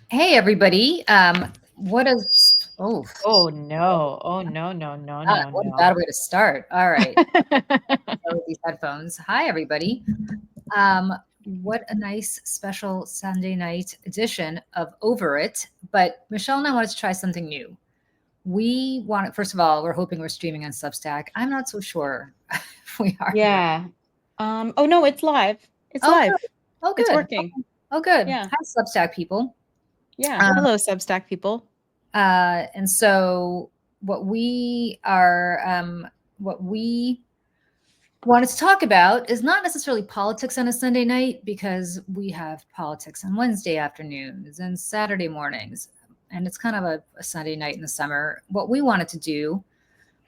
Hey, everybody. What a Oh no. Oh no, no, no, God, no, what a bad no. way to start. All right, go with these headphones. Hi, everybody. What a nice special Sunday night edition of Over It. But Michelle and I wanted to try something new. We want, first of all, we're hoping we're streaming on Substack. I'm not so sure if we are yet. Yeah. Oh no, it's live. It's Oh, good. live. Oh, It's good. working. Oh, good. Yeah. Hi, Substack people. Yeah. Um, Hello, Substack people. and so what we are, what we wanted to talk about is not necessarily politics on a Sunday night because we have politics on Wednesday afternoons and Saturday mornings. And it's kind of a Sunday night in the summer. What we wanted to do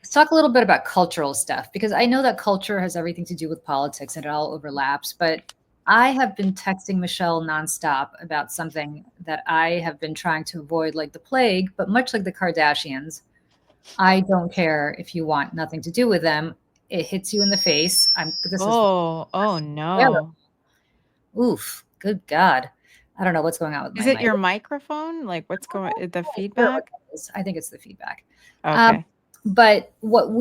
is talk a little bit about cultural stuff because I know that culture has everything to do with politics and it all overlaps. But I have been texting Michelle nonstop about something that I have been trying to avoid like the plague, but much like the Kardashians, I don't care if you want nothing to do with them. It hits you in the face. This is Oh terrible. no. Oof, good God. I don't know what's going on with Is my it mic. your microphone? Like what's going the I'm not sure what feedback? that is. I think it's the feedback. Um, Okay. but what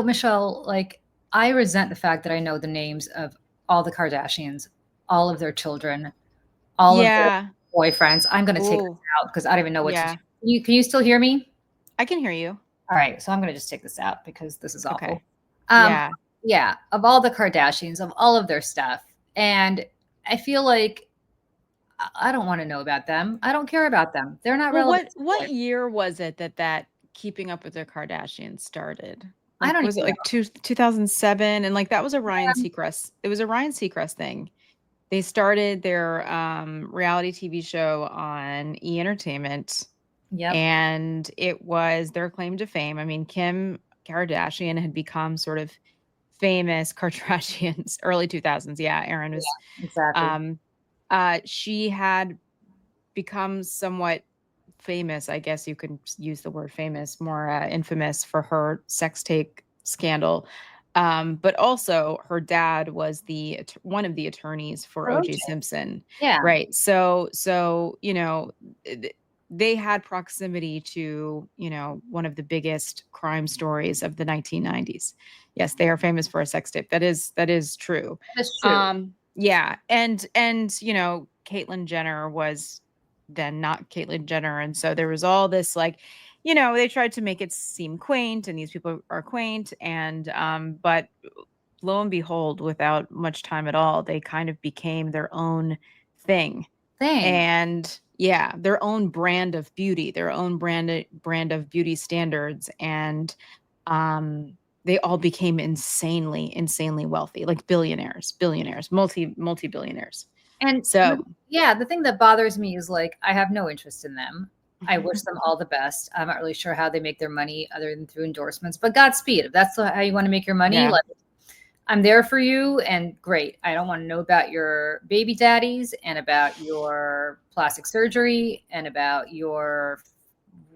Michelle, like, I resent the fact that I know the names of all the Kardashians, all of their children, all of their Yeah. boyfriends. I'm going to take this Oh, out because I don't even know what to do. yeah. Can you still hear me? I can hear you. All right, so I'm gonna just take this out because this is awful. Okay. Um, Yeah. yeah, of all the Kardashians, of all of their stuff, and I feel like I don't want to know about them. I don't care about them. They're not Well, relevant what to my what life. year was it that Keeping Up with the Kardashians started? I Like, don't was it even like know. 2007? And like that was a Ryan Yeah, Seacrest. It was a Ryan Seacrest thing. They started their reality TV show on E Entertainment, yep. and it was their claim to fame. I mean, Kim Kardashian had become sort of famous Kardashians early 2000s. Yeah, Aaron was Yeah, exactly. um she had become somewhat famous, I guess you could use the word famous, more infamous for her sex tape scandal. But also, her dad was one of the attorneys for For O.J. OJ. Simpson, Yeah. right? So they had proximity to one of the biggest crime stories of the 1990s. Yes, they are famous for a sex tape. That is true. That's true. Yeah, and Caitlyn Jenner was then not Caitlyn Jenner. And so there was all this like, they tried to make it seem quaint, and these people are quaint. And but lo and behold, without much time at all, they kind of became their own thing. Thing. And yeah, their own brand of beauty, their own brand of beauty standards. And they all became insanely wealthy, like billionaires, multi-billionaires. And So yeah, the thing that bothers me is like I have no interest in them. I wish them all the best. I'm not really sure how they make their money other than through endorsements, but Godspeed. If that's how you want to make your money, yeah. like I'm there for you and great. I don't want to know about your baby daddies and about your plastic surgery and about your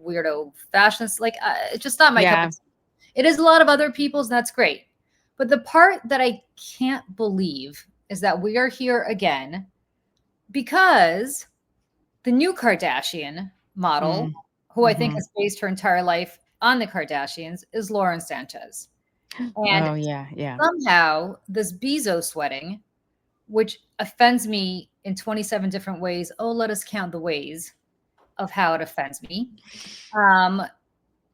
weirdo fashions. Like, it's just not my cup of Yeah. tea. It is a lot of other people's, and that's great. But the part that I can't believe is that we are here again because the new Kardashian model, Mm. who I think Mhm. has based her entire life on the Kardashians, is Lauren Sanchez. And Oh, yeah, yeah. somehow this Bezos wedding, which offends me in 27 different ways. Oh, let us count the ways of how it offends me. Um,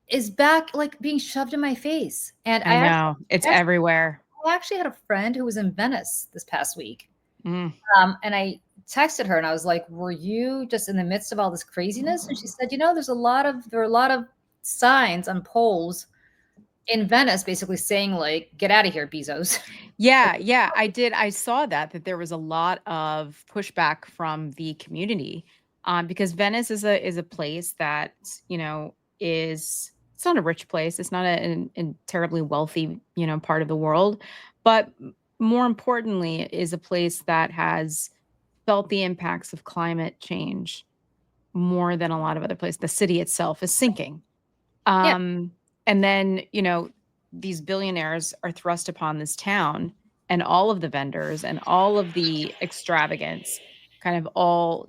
is back like being shoved in my face. And I know. It's I actually, everywhere. I actually had a friend who was in Venice this past week. Mm. And I texted her and I was like, "Were you just in the midst of all this craziness?" And she said, there are a lot of signs on poles in Venice basically saying like, "Get out of here, Bezos." Yeah, yeah, I did. I saw that there was a lot of pushback from the community, because Venice is a place that, is it's not a rich place. It's not a terribly wealthy, part of the world, but more importantly, it is a place that has felt the impacts of climate change more than a lot of other places. The city itself is sinking. Yeah. Um, and then, these billionaires are thrust upon this town, and all of the vendors and all of the extravagance. kind of all,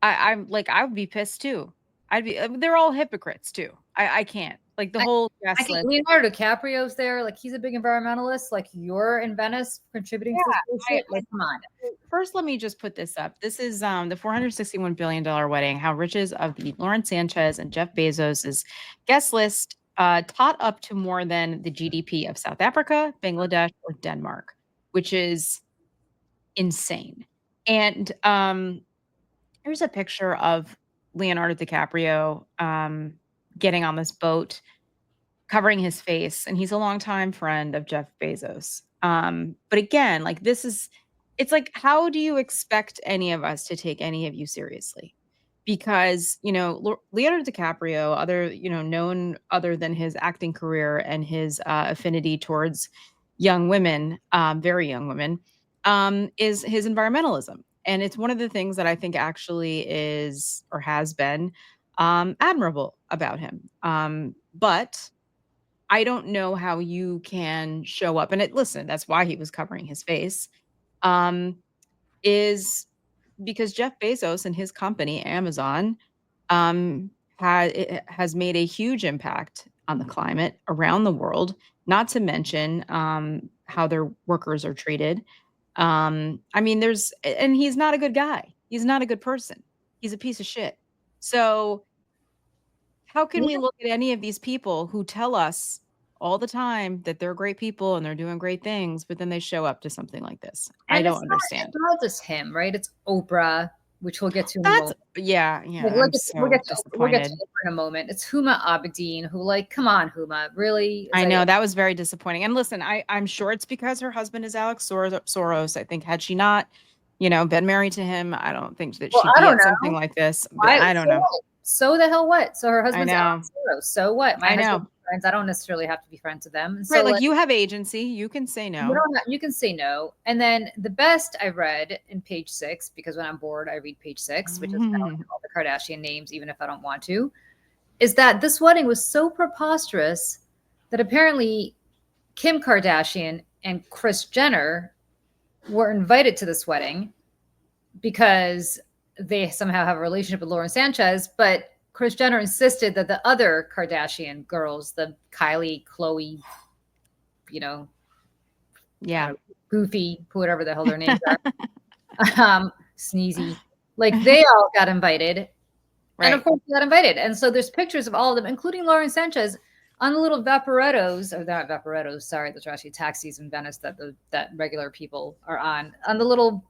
I'm like, I would be pissed too. They're all hypocrites too. I can't. Like the I, whole I guest think list. Leonardo DiCaprio's there. Like he's a big environmentalist. Like you're in Venice contributing Yeah, to this I bullshit. Like, come on. first let me just put this up. This is the $461 billion wedding, how riches of the Lauren Sanchez and Jeff Bezos's guest list tot up to more than the GDP of South Africa, Bangladesh, or Denmark, which is insane. And here's a picture of Leonardo DiCaprio getting on this boat, covering his face, and he's a longtime friend of Jeff Bezos. But again, like it's like, how do you expect any of us to take any of you seriously? Because Leonardo DiCaprio, known other than his acting career and his affinity towards young women, very young women, is his environmentalism. And it's one of the things that I think actually is or has been admirable about him. But I don't know how you can show up and listen, that's why he was covering his face. Um, is because Jeff Bezos and his company, Amazon, um, has made a huge impact on the climate around the world, not to mention how their workers are treated. I mean, and he's not a good guy. He's not a good person. He's a piece of shit. So how can we look at any of these people who tell us all the time that they're great people and they're doing great things, but then they show up to something like this? I And don't it's understand. not just him, right? It's Oprah, which we'll get to in a That's moment. yeah, Like, yeah, I'm so we'll get to disappointed. Oprah in a moment. It's Huma Abedin, who, like, come on, Huma, really? Is I that know it? that was very disappointing. And listen, I'm sure it's because her husband is Alex Soros. I think had she not, been married to him, I don't think that Well, she'd I be don't at something know. like this. But Why? I don't So know. what? So the hell what? So her I husband's know. Alex Soros. So what? My I husband's know. friends. I don't necessarily have to be friends with them. And Right, so, like like, you have agency, you can say you no. don't have, you can say no. And then the best I read in page 6, because when I'm bored, I read page 6, which is how I know all the Kardashian names, even if I don't want to, is that this wedding was so preposterous that apparently Kim Kardashian and Kris Jenner were invited to this wedding because they somehow have a relationship with Lauren Sanchez, but Kris Jenner insisted that the other Kardashian girls, the Kylie, Chloe, you know, Yeah. Goofy, whatever the hell their names are, Sneezy, like they all got invited. And of Right. course, they got invited. And so there's pictures of all of them, including Lauren Sanchez, on the little vaporettos, or not vaporettos, sorry, those are actually taxis in Venice that regular people are on the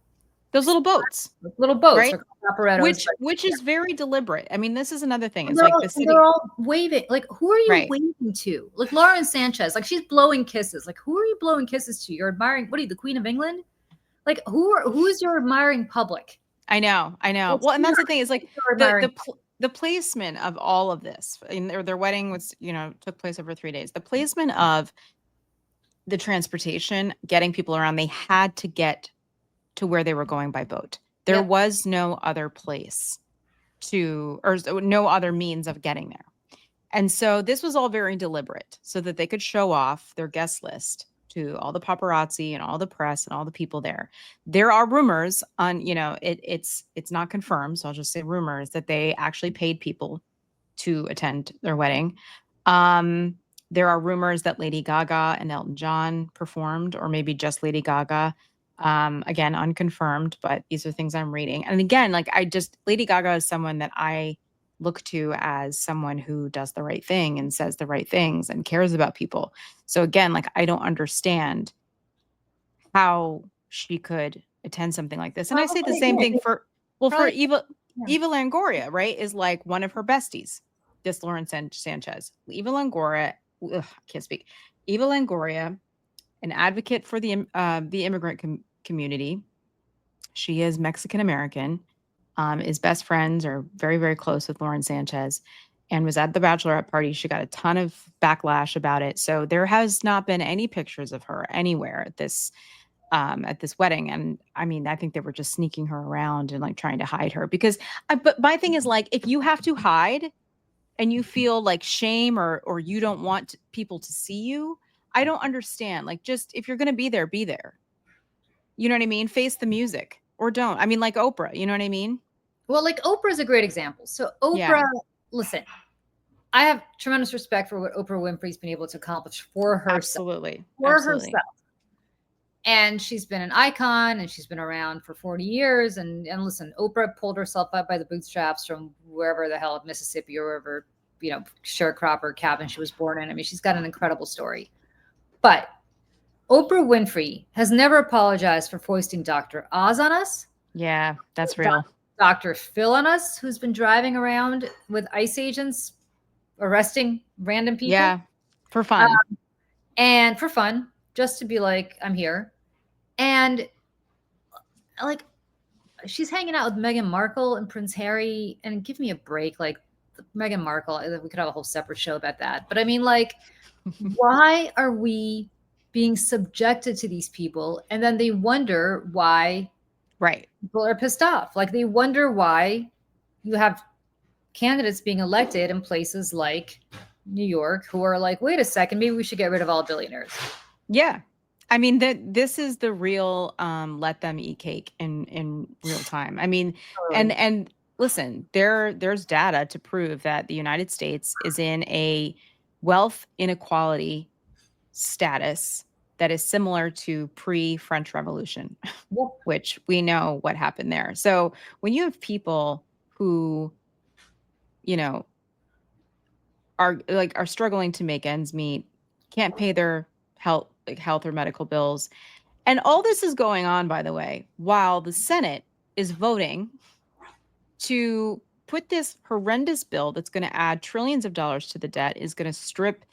Those little boats, little boats right? are called vaporettos. Which But which yeah. is very deliberate. I mean, this is another thing. And It's like the they're city, all waving. Like, who are you right? waving to? Like Lauren Sanchez, like she's blowing kisses. Like, who are you blowing kisses to? You're admiring, what are you, the Queen of England? Like, who is your admiring public? I know, I know. It's Well, and that's the thing is like your the admiring. the pl- the placement of all of this. In their wedding was, took place over 3 days. The placement of the transportation, getting people around, they had to get to where they were going by boat. There Yep. was no other place or no other means of getting there. And so this was all very deliberate so that they could show off their guest list to all the paparazzi and all the press and all the people there. There are rumors on, it's not confirmed, so I'll just say rumors that they actually paid people to attend their wedding. Um, there are rumors that Lady Gaga and Elton John performed, or maybe just Lady Gaga. Again, unconfirmed, but these are things I'm reading. And again, like Lady Gaga is someone that I look to as someone who does the right thing and says the right things and cares about people. So again, like I don't understand how she could attend something like this. And I Well, say the same again, thing for probably. Eva Yeah. Eva Longoria, right? Is like one of her besties. This Lauren Sanchez. Eva Longoria, ugh, I can't speak. Eva Longoria, an advocate for the immigrant community. She is Mexican American, is best friends or very, very close with Lauren Sanchez, and was at the bachelorette party. She got a ton of backlash about it. So there has not been any pictures of her anywhere at this wedding. And I mean, I think they were just sneaking her around and like trying to hide her because but my thing is like, if you have to hide and you feel like shame or you don't want people to see you, I don't understand. Like, just if you're going to be there, be there. You know what I mean? Face the music. or don't. I mean, like Oprah, you know what I mean? Well, like Oprah is a great example. So Yeah, Oprah, listen, I have tremendous respect for what Oprah Winfrey's been able to accomplish for herself, absolutely. for Absolutely. herself. And she's been an icon and she's been around for 40 years. And listen, Oprah pulled herself up by the bootstraps from wherever the hell, Mississippi or wherever, sharecropper cabin she was born in. I mean, she's got an incredible story. But Oprah Winfrey has never apologized for foisting Dr. Oz on us, Yeah, that's real. Dr. Phil on us, who's been driving around with ICE agents arresting random people. Yeah, for fun. And for fun, just to be like, I'm here. And like, she's hanging out with Meghan Markle and Prince Harry, and give me a break. Like, Meghan Markle, we could have a whole separate show about that. But I mean, like, why are we being subjected to these people? And then they wonder why Right. people are pissed off. Like, they wonder why you have candidates being elected in places like New York who are like, wait a second, maybe we should get rid of all billionaires. Yeah. I mean, this is the real let them eat cake in real time. I mean, and listen, there's data to prove that the United States is in a wealth inequality status that is similar to pre-French Revolution, which we know what happened there. So when you have people who, you know, are struggling to make ends meet, can't pay their health or medical bills. And all this is going on, by the way, while the Senate is voting to put this horrendous bill that's going to add trillions of dollars to the debt, is going to strip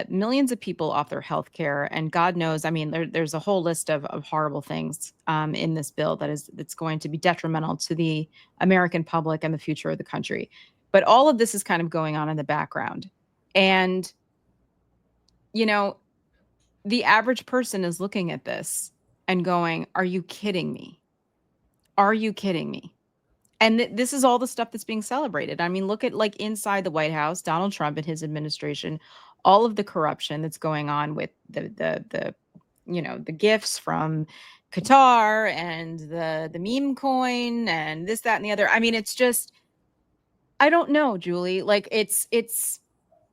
millions of people off their health care. And God knows, I mean, there's a whole list of horrible things in this bill that's going to be detrimental to the American public and the future of the country. But all of this is kind of going on in the background. And, the average person is looking at this and going, are you kidding me? Are you kidding me? And this is all the stuff that's being celebrated. I mean, look at like inside the White House, Donald Trump and his administration, all of the corruption that's going on with the gifts from Qatar and the meme coin and this, that, and the other. I mean, it's just, I don't know, Julie. Like it's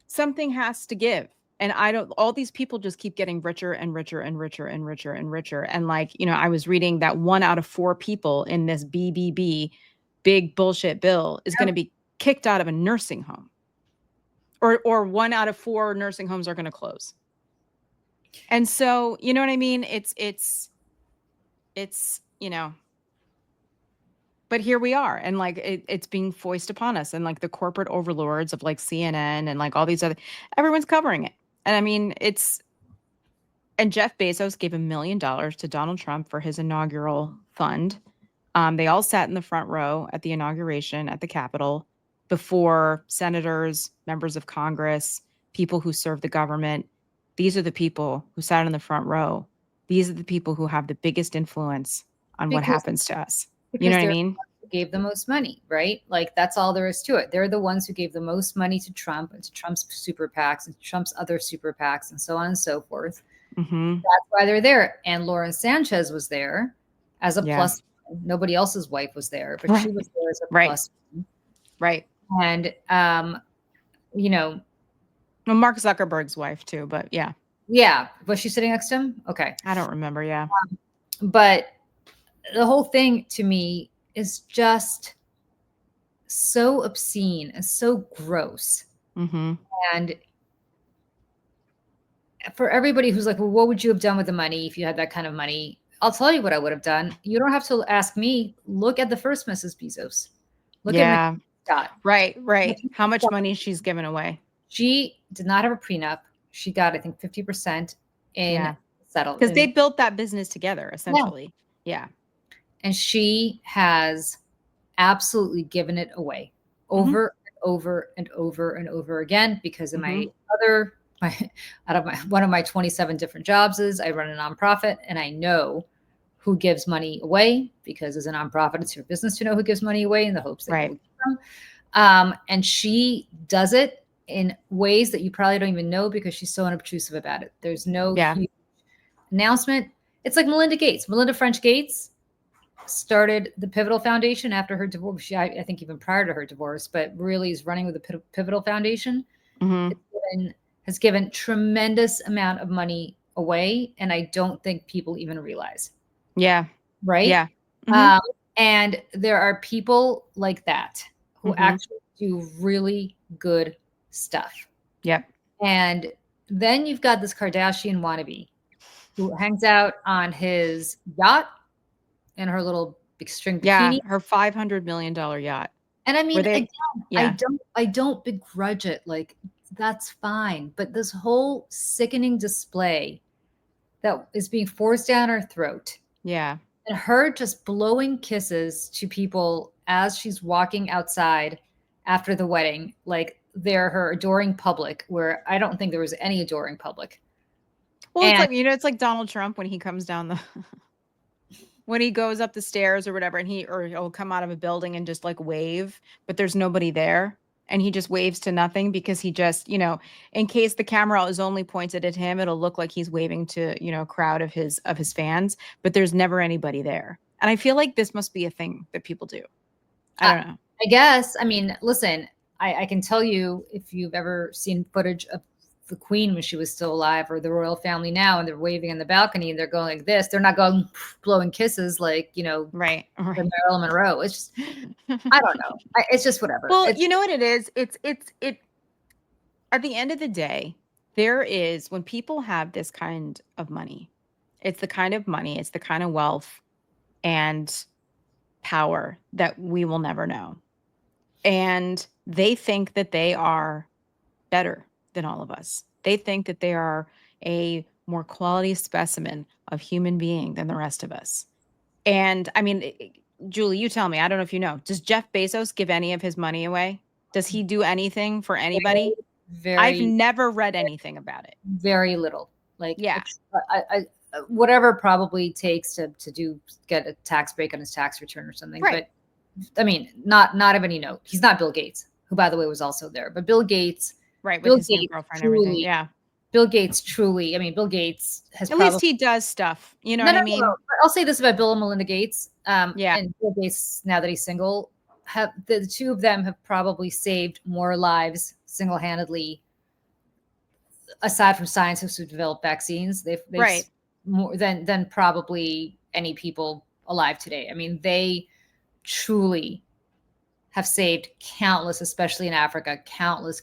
something has to give. And all these people just keep getting richer and richer and richer and richer and richer. And like, I was reading that 1 out of 4 people in this BBB big bullshit bill is going to be kicked out of a nursing home. Or 1 out of 4 nursing homes are going to close. And so, you know what I mean? It's but here we are, and like it's being foisted upon us, and like the corporate overlords of like CNN and like all these other, everyone's covering it. And I mean, and Jeff Bezos gave $1 million to Donald Trump for his inaugural fund. They all sat in the front row at the inauguration at the Capitol before senators, members of Congress, people who serve the government. These are the people who sat in the front row. These are the people who have the biggest influence on what happens to us. You know what I mean? Who gave the most money, right? Like, that's all there is to it. They're the ones who gave the most money to Trump and to Trump's super PACs and to Trump's other super PACs and so on and so forth. Mm-hmm. That's why they're there. And Lauren Sanchez was there as a plus. Nobody else's wife was there, but she was there as a plus. Right. And, well, Mark Zuckerberg's wife too, but yeah. Yeah. Was she sitting next to him? Okay. I don't remember. Yeah. But the whole thing to me is just so obscene and so gross. Mm-hmm. And for everybody who's like, well, what would you have done with the money if you had that kind of money? I'll tell you what I would have done. You don't have to ask me. Look at the first Mrs. Bezos. Look at Scott. Right. How much money she's given away. She did not have a prenup. She got, I think, 50% in settled. Because they built that business together, essentially. Yeah. And she has absolutely given it away over and over and over and over again, because of one of my 27 different jobs is I run a nonprofit, and I know who gives money away, because as a nonprofit, it's your business to know who gives money away in the hopes that you will give them. And she does it in ways that you probably don't even know, because she's so unobtrusive about it. There's no huge announcement. It's like Melinda French Gates. started the Pivotal Foundation after her divorce. I think even prior to her divorce, but really is running with the Pivotal Foundation. Hmm. Has given tremendous amount of money away, and I don't think people even realize, Yeah. right? Yeah. Hmm. Um, and there are people like that who Hmm. actually do really good stuff. Yep. And then you've got this Kardashian wannabe who hangs out on his yacht in her little big string Yeah. bikini. Her $500 million yacht. And I Were mean, they? again, Yeah. I don't begrudge it. Like, that's fine. But this whole sickening display that is being forced down her throat, Yeah. and her just blowing kisses to people as she's walking outside after the wedding, like they're her adoring public, where I don't think there was any adoring public. Well, it's And like, it's like Donald Trump when he comes down the when he goes up the stairs or whatever, and he'll come out of a building and just like wave, but there's nobody there. And he just waves to nothing because he just, in case the camera is only pointed at him, it'll look like he's waving to, a crowd of his fans, but there's never anybody there. And I feel like this must be a thing that people do. I I, don't know. I guess, I mean, listen, I can tell you, if you've ever seen footage of the Queen when she was still alive, or the royal family now, and they're waving in the balcony and they're going like this, they're not going blowing kisses like, Right. the Right. Marilyn Monroe. It's just, I don't know. It's just whatever. Well, It's you know what it is? It at the end of the day, there is when people have this kind of money, it's the kind of money, it's the kind of wealth and power that we will never know. And they think that they are better than all of us. They think that they are a more quality specimen of human being than the rest of us. And I mean, Julie, you tell me, I don't know if you know, does Jeff Bezos give any of his money away? Does he do anything for very, anybody? I've very, never read anything about it. very little. Like, Yeah. it's, whatever probably takes to get a tax break on his tax return or something. Right. But I mean, not of any note. He's not Bill Gates, who, by the way, was also there. But Right. With Bill his new Gates girlfriend and everything. truly, Yeah. I mean, Bill Gates has At least probably, he does stuff. You know no, what no, I no. mean? I'll say this about Bill and Melinda Gates, Yeah. and Bill Gates, now that he's single, have the two of them have probably saved more lives single handedly, aside from scientists who developed vaccines. They've Right. more than probably any people alive today. I mean, they truly have saved countless, especially in Africa, countless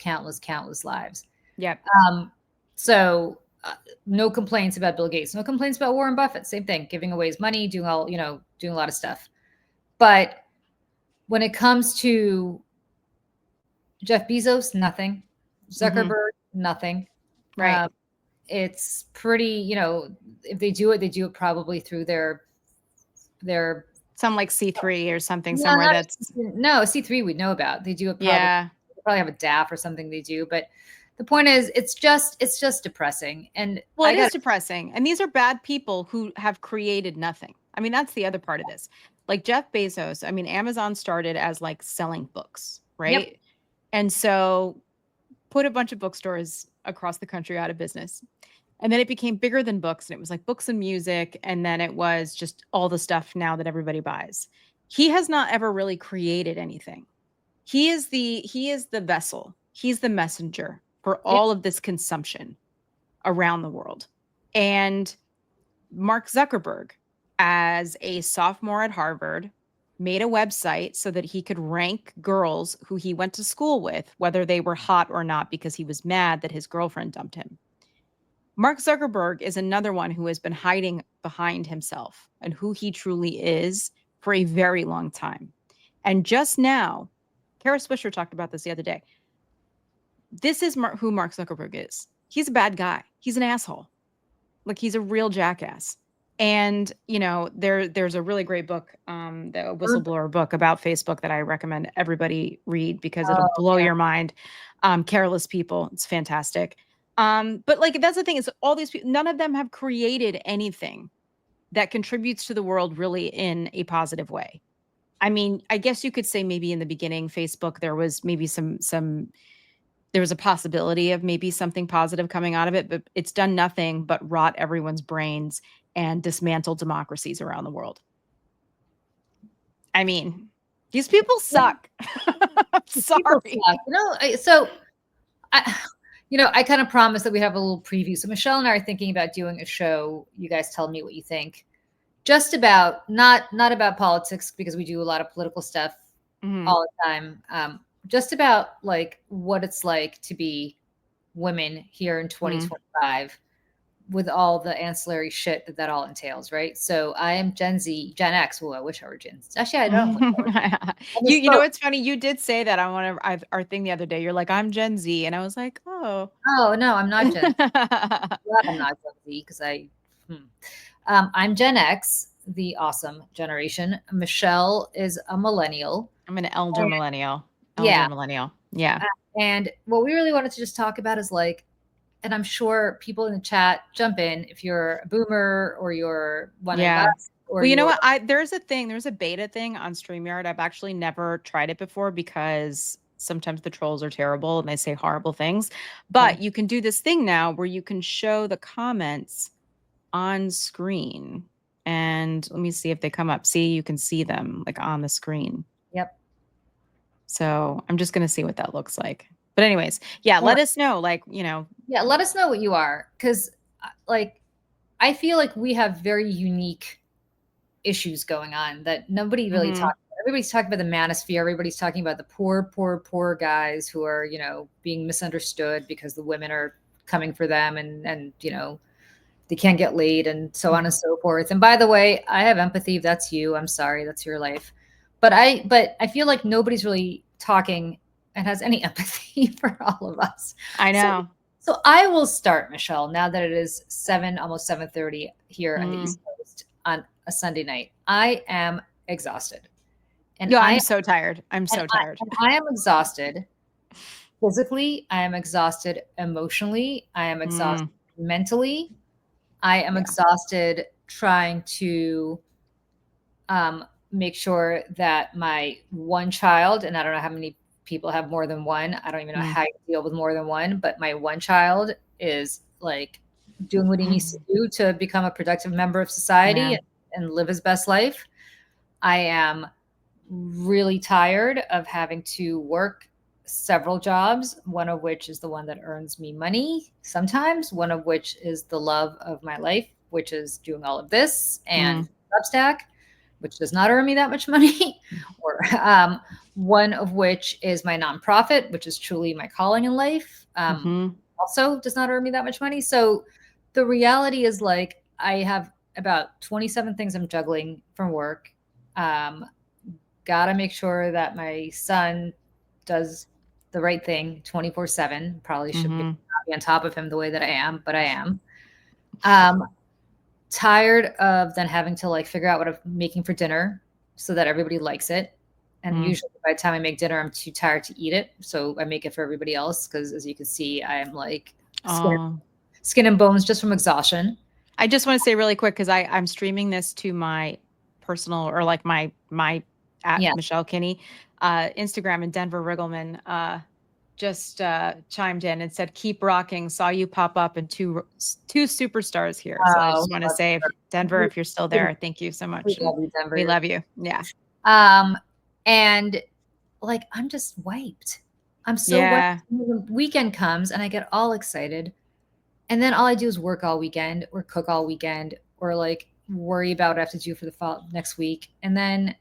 lives. Yep. Um, so no complaints about Bill Gates, no complaints about Warren Buffett. Same thing, giving away his money, doing a lot of stuff. But when it comes to Jeff Bezos, nothing. Hmm. Zuckerberg, nothing. Right. Um, it's pretty, if they do it probably through their Some like C3 or something no, somewhere not that's, no C3 we'd know about. They do it probably, yeah. they probably have a DAF or something they do, but the point is it's just depressing. And Well, I it is got depressing. And these are bad people who have created nothing. I mean, that's the other part of this. Like Jeff Bezos, I mean, Amazon started as like selling books, yep. right? And so put a bunch of bookstores across the country out of business. And then it became bigger than books, and it was like books and music, and then it was just all the stuff now that everybody buys. He has not ever really created anything. He is the vessel. He's the messenger for Yep. all of this consumption around the world. And Mark Zuckerberg, as a sophomore at Harvard, made a website so that he could rank girls who he went to school with, whether they were hot or not, because he was mad that his girlfriend dumped him. Mark Zuckerberg is another one who has been hiding behind himself and who he truly is for a very long time. And just now, Kara Swisher talked about this the other day. This is who Mark Zuckerberg is. He's a bad guy. He's an asshole. Like he's a real jackass. And there's a really great book, the whistleblower book about Facebook that I recommend everybody read because it'll Oh blow yeah. your mind. Careless People. It's fantastic. But like that's the thing is all these people, none of them have created anything that contributes to the world really in a positive way. I mean, I guess you could say maybe in the beginning, Facebook, there was maybe there was a possibility of maybe something positive coming out of it, but it's done nothing but rot everyone's brains and dismantle democracies around the world. I mean, these people suck. I'm People sorry. suck. I kind of promised that we have a little preview. So Michelle and I are thinking about doing a show. You guys tell me what you think. Just about not about politics, because we do a lot of political stuff Mhm. all the time. Just about like what it's like to be women here in Mm. 2025 with all the ancillary shit that all entails, right? So I am Gen Z, Gen X. Well, I wish I were Gen Z. Actually, I don't. I You know misspoke. what's funny? You did say that on our thing the other day. You're like, I'm Gen Z, and I was like, oh. Oh no, I'm not Gen. Glad I'm not Gen Z because I'm Gen X, the awesome generation. Michelle is a millennial. I'm an elder And millennial. Elder yeah. millennial. Yeah. uh, And what we really wanted to just talk about is like, and I'm sure people in the chat jump in if you're a boomer or you're one of Yeah. us or Well, you know you're what? There's a beta thing on StreamYard. I've actually never tried it before because sometimes the trolls are terrible and they say horrible things. okay. But you can do this thing now where you can show the comments on screen. And let me see if they come up. See, you can see them like on the screen. Yep. So I'm just gonna see what that looks like. But anyways, yeah, All let right. us know. Like, Yeah, let us know what you are, because like I feel like we have very unique issues going on that nobody really mhm, talks about. Everybody's talking about the manosphere. Everybody's talking about the poor, poor, poor guys who are, being misunderstood because the women are coming for them and they can't get laid and so on and so forth. And by the way, I have empathy. If that's you, I'm sorry, that's your life. But I feel like nobody's really talking and has any empathy for all of us. I So know. so I will start, Michelle, now that it is 7, almost 7:30 here on the Mm. East Coast on a Sunday night. I am exhausted. And Yeah, I'm I so tired. I'm and so I tired. and I am exhausted physically, I am exhausted emotionally, I am Mm, exhausted mentally. I am yeah. exhausted trying to make sure that my one child, and I don't know how many people have more than one. I don't even know Mm, how you deal with more than one, but my one child is like doing what he needs to do to become a productive member of society yeah. and live his best life. I am really tired of having to work several jobs, one of which is the one that earns me money sometimes, one of which is the love of my life, which is doing all of this, and Mm, Substack, which does not earn me that much money, or one of which is my nonprofit, which is truly my calling in life, mhm. also does not earn me that much money. So the reality is like I have about 27 things I'm juggling from work. Um, Gotta make sure that my son does the right thing 24/7. Probably should be Mhm. not be on top of him the way that I am, but I am. Um, Tired of then having to like figure out what I'm making for dinner so that everybody likes it. And Mm. usually by the time I make dinner, I'm too tired to eat it. So I make it for everybody else because as you can see, I am like Oh. skin and bones just from exhaustion. I just want to say really quick because I'm streaming this to my personal or like my at Yeah. Michelle Kinney Instagram, and Denver Riggleman just chimed in and said, "Keep rocking. Saw you pop up and two superstars here." So I Oh, just want to say, if Denver, if you're still we there, thank you so we much, and love you, Denver. we love you. Yeah, Um, and like I'm just wiped. I'm so wiped. yeah. The weekend comes and I get all excited. And then all I do is work all weekend or cook all weekend or like worry about what I have to do for the next week. And then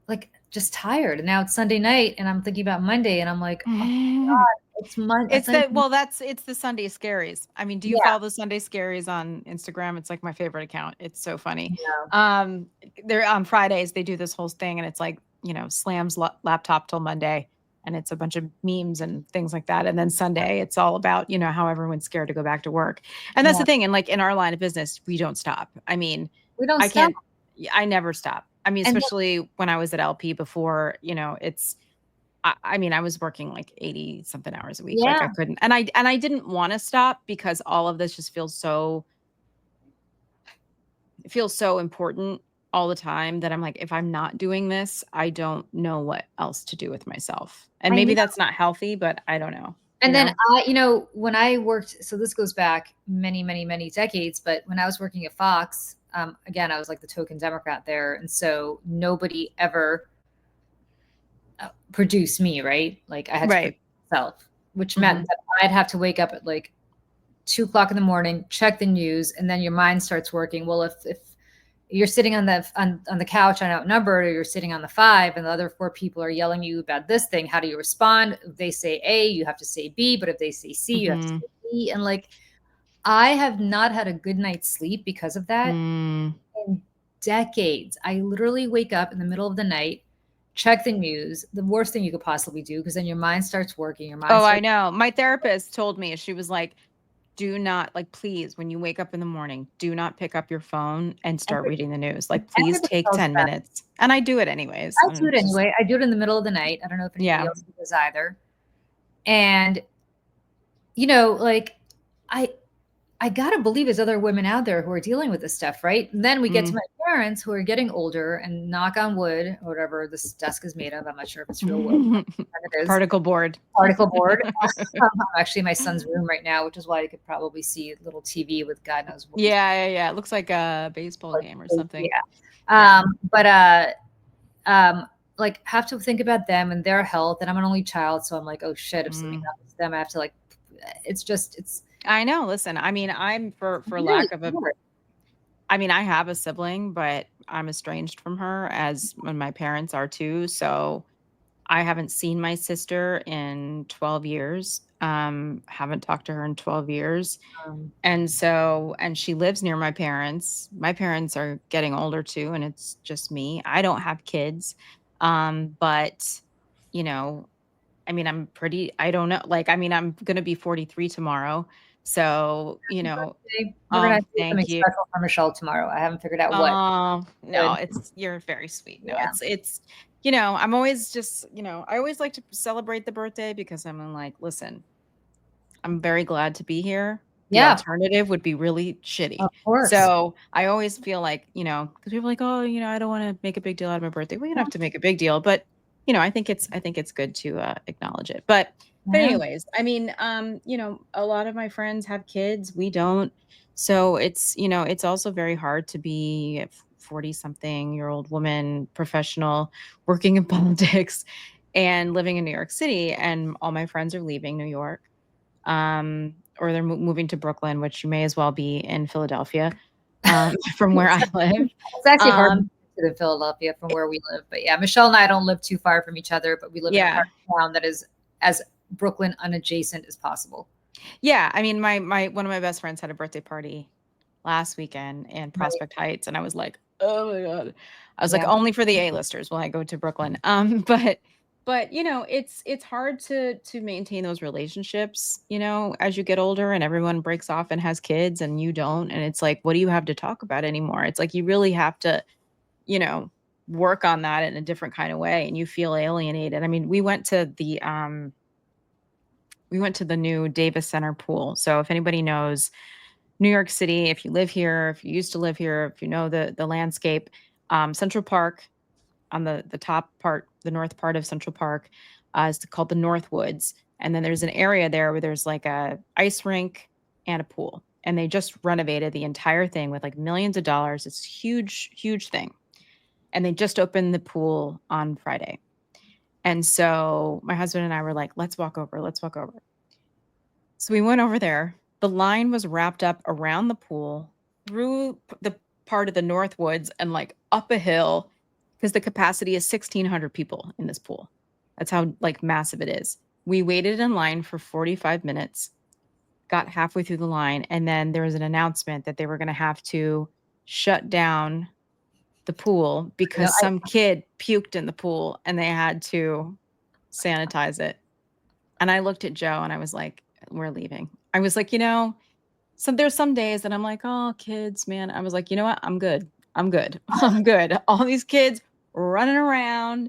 like just tired. And now it's Sunday night and I'm thinking about Monday and I'm like, oh, it's Monday. It's It's not the even, well, it's the Sunday Scaries. I mean, do you yeah, follow the Sunday Scaries on Instagram? It's like my favorite account. It's so funny. no, Um, they're on Fridays, they do this whole thing and it's like, slams laptop till Monday, and it's a bunch of memes and things like that. And then Sunday, it's all about, how everyone's scared to go back to work. And that's yeah. the thing. And like in our line of business, we don't stop. I mean, We don't I stop. can't, I never stop. I mean, And especially when I was at LP before, I mean, I was working like 80 something hours a week. Like I yeah, couldn't, and I didn't want to stop because all of this just it feels so important all the time that I'm like, if I'm not doing this, I don't know what else to do with myself. And I maybe know. that's not healthy, but I don't know, And then when I worked, so this goes back many, many, many decades, but when I was working at Fox, again, I was like the token Democrat there, and so nobody ever produced me, right? Like I had to produce Right. myself, which meant Hmm. that I'd have to wake up at like 2 o'clock in the morning, check the news, and then your mind starts working. Well, if you're sitting on the couch and outnumbered, or you're sitting on the five, and the other four people are yelling at you about this thing, how do you respond? If they say A, you have to say B, but if they say C, you have to Hmm. say B. And like, I have not had a good night's sleep because of that Mm. in decades. I literally wake up in the middle of the night, check the news, the worst thing you could possibly do, because then your mind starts working, your mind Oh, I starts. know. My therapist told me, she was like, do not, like, please, when you wake up in the morning, do not pick up your phone and start reading the news. Like, please Everybody take tells 10 that. minutes. And I do it anyways. I And do it it's just, anyway. I do it in the middle of the night. I don't know if anybody yeah. else does either. And like I I gotta believe there's other women out there who are dealing with this stuff, right? And then we get to Mm. my parents who are getting older, and knock on wood, or whatever this desk is made of. I'm not sure if it's real wood. And it is Particle board. particle board. I'm actually in my son's room right now, which is why you could probably see a little TV with God knows what he's. Yeah, yeah, yeah. It looks like a baseball game or something. Yeah. Yeah. But um, like have to think about them and their health. And I'm an only child, so I'm like, oh shit, if something Mm. happens to them, I have to like. It's I know. Listen, I mean, I'm for really lack of a hard. I mean, I have a sibling, but I'm estranged from her as when my parents are too. So I haven't seen my sister in 12 years. Haven't talked to her in 12 years. Um, And she lives near my parents. My parents are getting older too, and it's just me. I don't have kids. But you know, I mean, I don't know. Like, I mean, I'm gonna be 43 tomorrow. So, Happy birthday. We're gonna have to do something thank you. special for Michelle tomorrow. I haven't figured out what. Oh, no, Good. you're very sweet. No, Yeah. I'm always just, I always like to celebrate the birthday because I'm like, listen, I'm very glad to be here. The Yeah, alternative would be really shitty. of course. So I always feel like, because people are like, oh, I don't want to make a big deal out of my birthday. Well, you don't have to make a big deal, but I think it's good to acknowledge it. But Yeah. anyways, I mean, a lot of my friends have kids. We don't. So it's also very hard to be a 40 something year old woman, professional, working in politics and living in New York City. And all my friends are leaving New York, or they're moving to Brooklyn, which you may as well be in Philadelphia, from where It's I live. it's actually hard to Um, get to Philadelphia from where we live. But yeah, Michelle and I don't live too far from each other, but we live in a yeah, part of town that is as Brooklyn unadjacent as possible. yeah. I mean, my one of my best friends had a birthday party last weekend in Right. Prospect Heights, and I was like, oh my god. I was like, Yeah. only for the A-listers will I go to Brooklyn. But it's hard to maintain those relationships, as you get older and everyone breaks off and has kids and you don't. And it's like, what do you have to talk about anymore? It's like you really have to, you know, work on that in a different kind of way and you feel alienated. I mean, we went to the new Davis Center pool. So if anybody knows New York City, if you live here, if you used to live here, if you know the landscape, Central Park on the top part, the north part of Central Park, is called the North Woods. And then there's an area there where there's like a ice rink and a pool. And they just renovated the entire thing with like millions of dollars. It's huge, huge thing. And they just opened the pool on Friday. And so my husband and I were like, let's walk over, let's walk over. So we went over there. The line was wrapped up around the pool, through the part of the North Woods and like up a hill, because the capacity is 1,600 people in this pool. That's how like massive it is. We waited in line for 45 minutes, got halfway through the line, and then there was an announcement that they were going to have to shut down the pool You know, because some kid puked in the pool and they had to sanitize it. And I looked at Joe and I was like, we're leaving. I was like, there's some days that I'm like, oh, kids, man. I was like, you know what? I'm good. I'm good. I'm good. All these kids running around,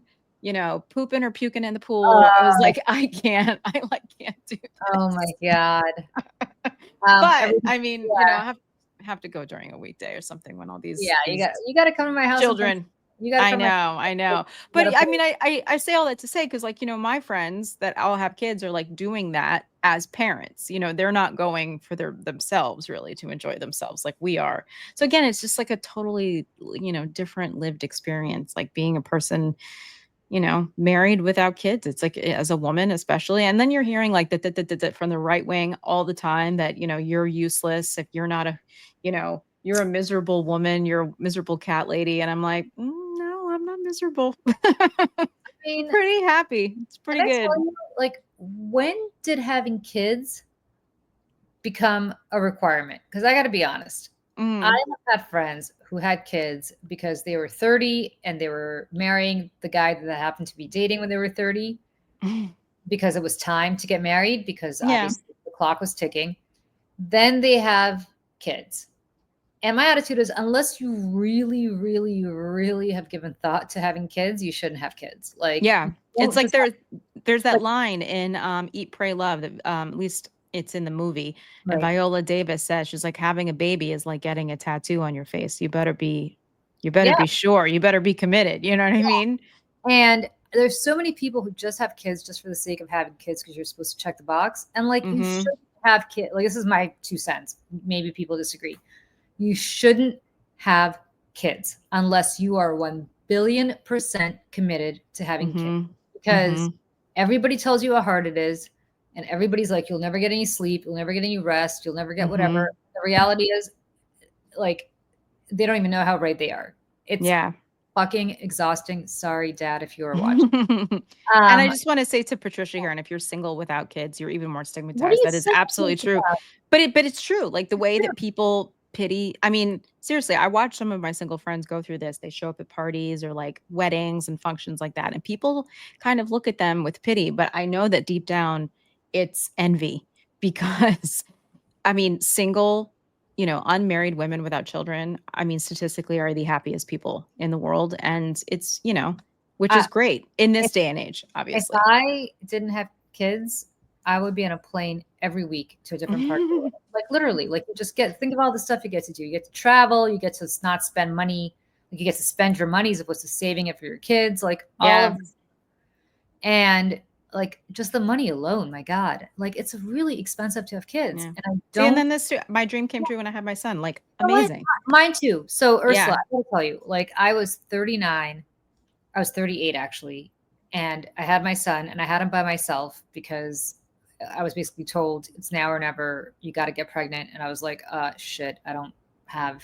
pooping or puking in the pool. I was uh, like, I can't. I like can't do oh my this. God. But Every, I mean, yeah, I have to go during a weekday or something when all yeah, these you these got you got to come to my house and children. you got to I come to my know, I house. know. You But got to I play. mean, I say all that to say, because like, my friends that all have kids are like doing that as parents. They're not going for themselves really to enjoy themselves like we are. So again, it's just like a totally, different lived experience, like being a person, married without kids. It's like as a woman, especially. And then you're hearing like that from the right wing all the time that, you're useless if you're not you're a miserable woman, you're a miserable cat lady. And I'm like, no, I'm not miserable. I mean, Pretty happy. It's and pretty I good. tell you, like, when did having kids become a requirement? Because I got to be honest, I Mm. have had friends who had kids because they were 30 and they were marrying the guy that they happened to be dating when they were 30 because it was time to get married because Yeah. obviously the clock was ticking. Then they have kids. And my attitude is unless you really, really, really have given thought to having kids, you shouldn't have kids. Like, Yeah. It's don't like just have, there's that like, line in Eat, Pray, Love that at least it's in the movie. And right. Viola Davis says she's like having a baby is like getting a tattoo on your face. You better be Yeah. sure. You better be committed. You know what I mean? And there's so many people who just have kids just for the sake of having kids because you're supposed to check the box. And like, you Mhm. shouldn't have kids. Like, this is my 2 cents. Maybe people disagree. You shouldn't have kids unless you are 1 billion% committed to having kids Mhm. because Mhm. everybody tells you how hard it is. And everybody's like, you'll never get any sleep. You'll never get any rest. You'll never get whatever. Mhm. The reality is, like, they don't even know how right they are. It's Yeah. fucking exhausting. Sorry, Dad, if you are watching. And I Um, just want to say to Patricia here, and if you're single without kids, you're even more what are stigmatized. you That is so absolutely confused true. about? But it's true. Like the It's way true. that people pity. I mean, seriously, I watch some of my single friends go through this. They show up at parties or like weddings and functions like that. And people kind of look at them with pity. But I know that deep down it's envy because I mean, single, unmarried women without children, I mean, statistically are the happiest people in the world. And it's, which Uh, is great in this if day and age, if obviously. I didn't have kids, I would be on a plane every week to a different part of the world. Like literally, like you just think of all the stuff you get to do. You get to travel, you get to not spend money, like you get to spend your money as opposed to saving it for your kids, like all Yeah. of this. And like just the money alone, my God. Like it's really expensive to have kids. Yeah. And I See, and don't. then my dream came true when I had my son. Like, You know what? amazing. Mine too. So Ursula, Yeah. I gotta tell you, like I was 39, I was 38 actually, and I had my son and I had him by myself because I was basically told it's now or never, you got to get pregnant. And I was like, shit, have,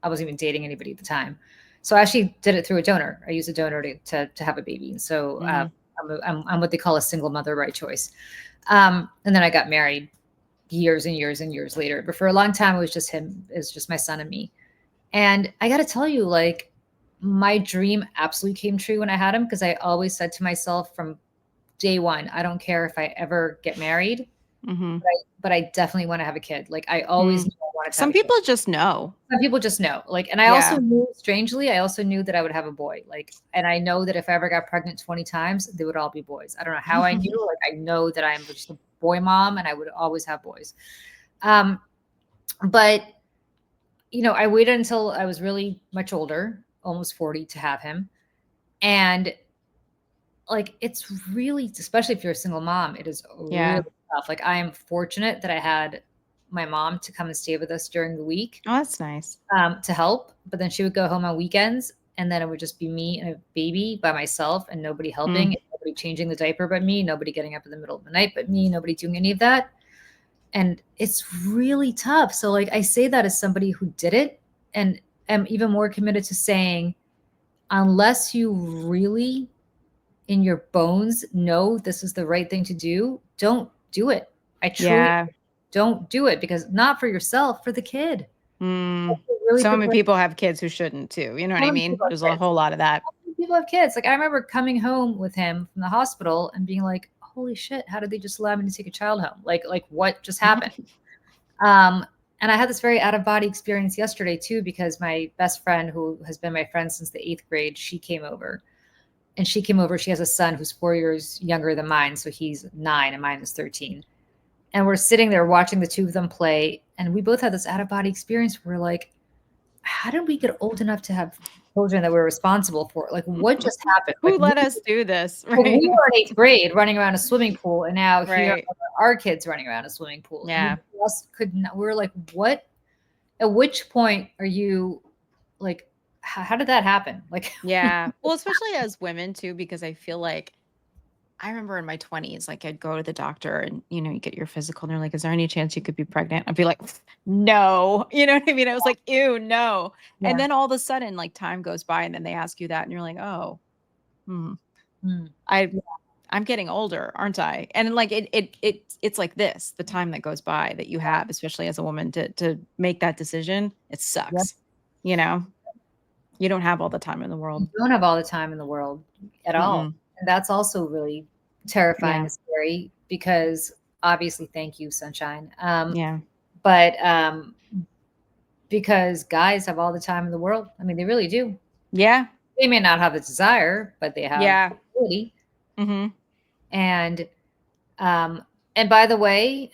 I wasn't even dating anybody at the time. So I actually did it through a donor. I used a donor to have a baby. And so Mm. I'm what they call a single mother by choice. And then I got married years and years and years later. But for a long time, it was just him, it was just my son and me. And I got to tell you, like, my dream absolutely came true when I had him because I always said to myself from day one, I don't care if I ever get married, Mhm. but I definitely want to have a kid. Like, I always Mm. knew I wanted to have Some a kid. people just know. Some people just know. Like, and I also Yeah. knew, strangely, I also knew that I would have a boy. Like, and I know that if I ever got pregnant 20 times, they would all be boys. I don't know how I knew. Like, I know that I'm just a boy mom and I would always have boys. Um, but I waited until I was really much older, almost 40, to have him. And like, it's really, especially if you're a single mom, it is really Yeah. tough. Like, I am fortunate that I had my mom to come and stay with us during the week Oh, that's nice. to help. But then she would go home on weekends, and then it would just be me and a baby by myself, and nobody helping, Mm. and nobody changing the diaper but me, nobody getting up in the middle of the night but me, nobody doing any of that. And it's really tough. So, like, I say that as somebody who did it, and am even more committed to saying, unless you really in your bones know this is the right thing to do, don't do it. I truly Yeah. don't do it because not for yourself, for the kid. Mm. Really So many prepare. people have kids who shouldn't too. You know what How I many mean? people There's have a kids? whole lot of that. How many people have kids? Like, I remember coming home with him from the hospital and being like, "Holy shit! How did they just allow me to take a child home? Like what just happened?" Um, and I had this very out of body experience yesterday too because my best friend, who has been my friend since the 8th grade, she came over. And she came over. She has a son who's 4 years younger than mine, so he's 9 and mine is 13. And we're sitting there watching the two of them play, and we both had this out of body experience. We're like, how did we get old enough to have children that we're responsible for. Like, what just happened? Who let us do this? Like, Right. we were in 8th grade running around a swimming pool, and now here Right. are our kids running around a swimming pool. And Yeah. we just could not, we were like, what? At which point are you like, how did that happen? Like, Yeah. Well, especially as women too, because I feel like I remember in my 20s, like I'd go to the doctor and, you get your physical and they're like, is there any chance you could be pregnant? I'd be like, no. You know what I mean? I was like, ew, no. And yeah. then all of a sudden, like time goes by and then they ask you that and you're like, oh, hmm, Mm. I Yeah. I'm getting older, aren't I? And like it's like this, the time that goes by that you have, especially as a woman to make that decision, it Yep. sucks. You know, you don't have all the time in the You world. don't have all the time in the world at all. Mm-mm. And that's also really terrifying Yeah. and scary because obviously, thank you, sunshine. Yeah. But because guys have all the time in the world. I mean, they really do. Yeah. They may not have the desire, but they have Yeah. the ability. Mhm. And um, and by the way,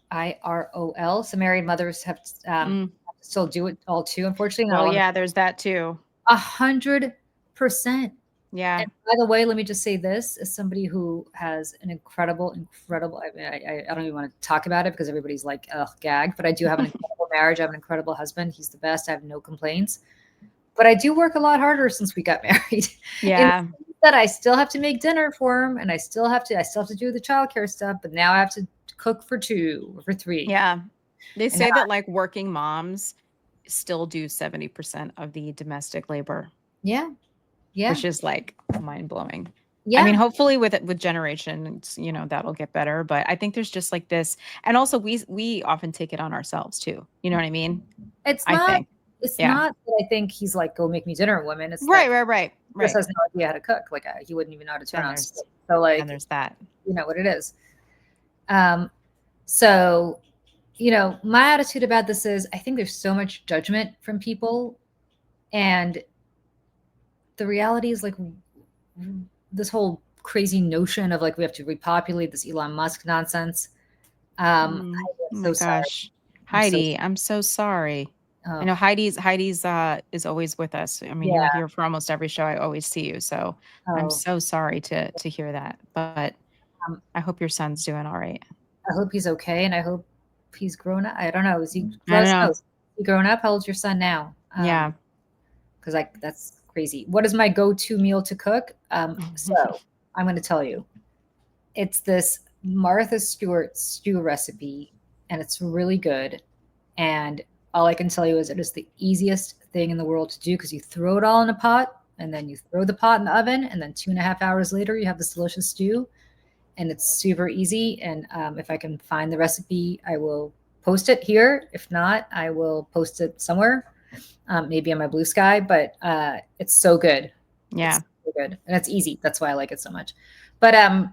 IROL, some married mothers have Mm. to still do it all too. Unfortunately, not Well, all of them. yeah, there's that too. 100%. Yeah. And by the way, let me just say this as somebody who has an incredible, I mean, I don't even want to talk about it because everybody's like, ugh, gag, but I do have an incredible marriage. I have an incredible husband. He's the best. I have no complaints. But I do work a lot harder since we got married. In Yeah. that I still have to make dinner for him and I still have to do the childcare stuff, but now I have to cook for 2 or for 3. Yeah. They And now, say that like working moms still do 70% of the domestic labor, yeah, yeah, which is like mind blowing. I mean, yeah. hopefully with generations, that'll get better, but I think there's just like this, and also we often take it on ourselves too. You know what I mean? It's I not think. it's Yeah. not that I think he's like, "Go make me dinner, woman." It's Right, that right, right, he just right. has no idea how to cook. Like, he wouldn't even know how to turn Then on there's stove. So, then like, there's that. you know what it is. Um, so, my attitude about this is I think there's so much judgment from people, and the reality is like this whole crazy notion of like we have to repopulate this Elon Musk nonsense. Mm. I'm Oh my so sorry. gosh. I'm so Heidi, I'm so sorry. I oh, know Heidi's is always with us. I mean, you're yeah. here for almost every show. I always see you. So I'm Oh, so sorry to hear that. But um, I hope your son's doing all right. I hope he's okay, and I hope he's grown up. I don't know. Is he? I Let don't us know. know. Is he grown up? How old's your son now? Yeah. Because like that's crazy. What is my go-to meal to cook? So I'm going to tell you. It's this Martha Stewart stew recipe, and it's really good. And all I can tell you is it is the easiest thing in the world to do because you throw it all in a pot, and then you throw the pot in the oven, and then 2.5 hours later you have this delicious stew, and it's super easy. And if I can find the recipe, I will post it here. If not, I will post it somewhere, maybe on my Blue Sky. But it's so good. It's Yeah. so good, and it's easy. That's why I like it so much. But I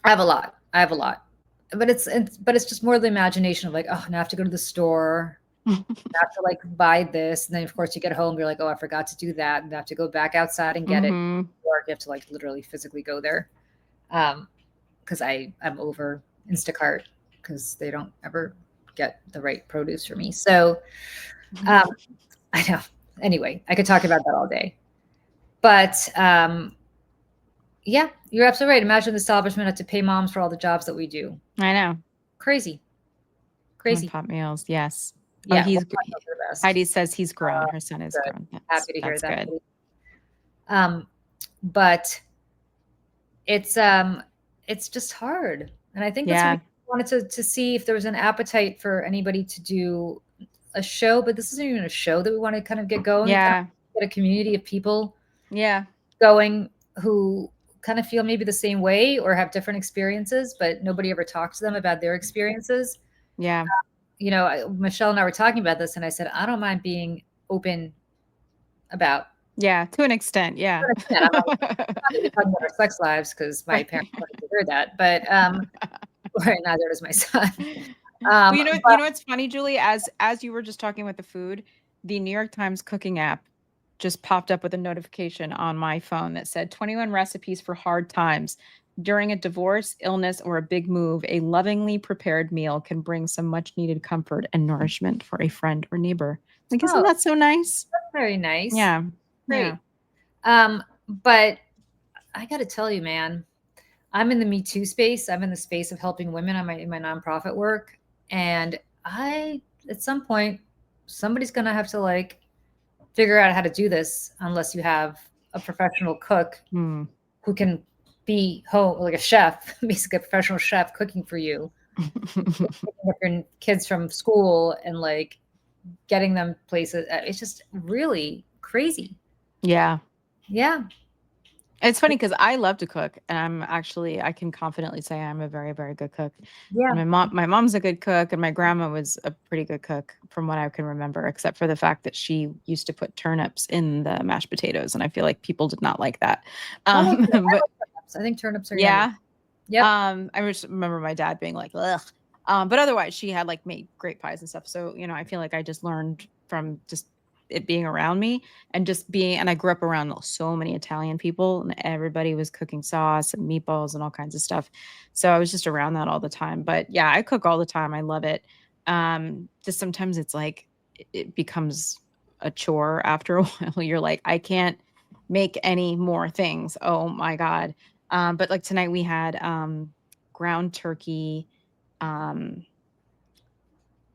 have a lot. I have a lot. But it's just more the imagination of like, oh, now I have to go to the store. I have to like buy this. And then of course you get home, you're like, oh, I forgot to do that. And I have to go back outside and get it. Mhm. Or you have to like literally physically go there. Because I'm over Instacart because they don't ever get the right produce for me. So um, I know. Anyway, I could talk about that all day. But yeah, you're absolutely right. Imagine the establishment had to pay moms for all the jobs that we do. I know. Crazy, One crazy. pot meals. Yes. Oh, Yeah, well, those are the best. Heidi says he's grown. Her son is Good. grown. That's Happy to hear that's that. good. Um, but it's just hard, and I think that's why Yeah. we wanted to see if there was an appetite for anybody to do a show. But this isn't even a show that we want to kind of get going. We kind of Yeah. get a community of people Yeah. going who kind of feel maybe the same way or have different experiences, but nobody ever talks to them about their experiences. Yeah. Michelle and I were talking about this, and I said, I don't mind being open about Yeah, to an extent, to yeah. an extent. I'm not even talking about our sex lives because my Right. parents wanted to hear that, but right, neither does my son. Well, you But know what's funny, Julie? As you were just talking with the food, the New York Times cooking app just popped up with a notification on my phone that said 21 recipes for hard times. During a divorce, illness, or a big move, a lovingly prepared meal can bring some much needed comfort and nourishment for a friend or neighbor. Like, isn't oh, that so nice? very nice. Yeah. Yeah. Great. But I got to tell you, man, I'm in the Me Too space. I'm in the space of helping women on my nonprofit work, and I at some point somebody's gonna have to like figure out how to do this unless you have a professional cook Hmm. who can be home like a chef, basically a professional chef cooking for you, picking up your kids from school and like getting them places. It's just really crazy. Yeah. Yeah. It's funny because I love to cook, and I can confidently say I'm a very, very good cook. And Yeah. my mom's a good cook, and my grandma was a pretty good cook from what I can remember, except for the fact that she used to put turnips in the mashed potatoes, and I feel like people did not like that. I like I But like turnips. I think turnips are yummy. yeah, Yep. I just remember my dad being like, "Ugh." But otherwise, she had like made great pies and stuff. So, I feel like I just learned from just it being around me and just being, and I grew up around so many Italian people and everybody was cooking sauce and meatballs and all kinds of stuff. So I was just around that all the time. But yeah, I cook all the time. I love it. Just sometimes it's like it becomes a chore after a while. You're like, I can't make any more things. Oh my God. But like tonight we had ground turkey um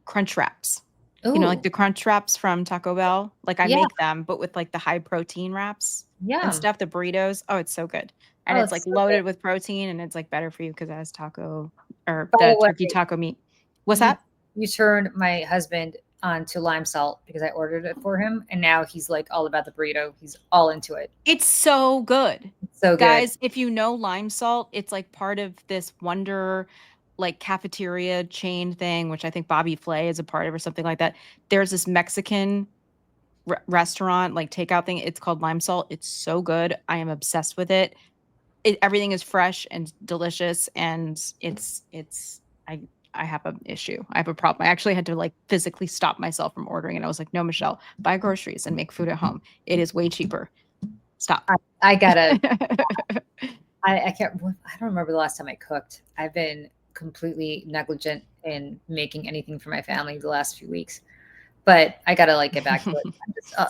crunch wraps. Like Ooh. the crunch wraps from Taco Bell. Like I Yeah. make them, but with like the high protein wraps and Yum. stuff, the burritos. Oh, it's so good. And Oh, it's it's like so good. loaded with protein and it's like better for you because it has taco or By the the way, turkey taco meat. What's you that? you turned my husband on to lime salt because I ordered it for him, and now he's like all about the burrito. He's all into it. It's so good. It's so good. Guys, if you know lime salt, it's like part of this Wonder like cafeteria chain thing, which I think Bobby Flay is a part of or something like that. There's this Mexican restaurant like takeout thing. It's called Lime Salt. It's so good. I am obsessed with it. Everything is fresh and delicious, and I I have an issue. I have a problem. I actually had to like physically stop myself from ordering it. I was like, no, Michelle, buy groceries and make food at home. It is way cheaper. Stop. I gotta. I can't. I don't remember the last time I cooked. I've been completely negligent in making anything for my family the last few weeks, but I gotta like get back to it.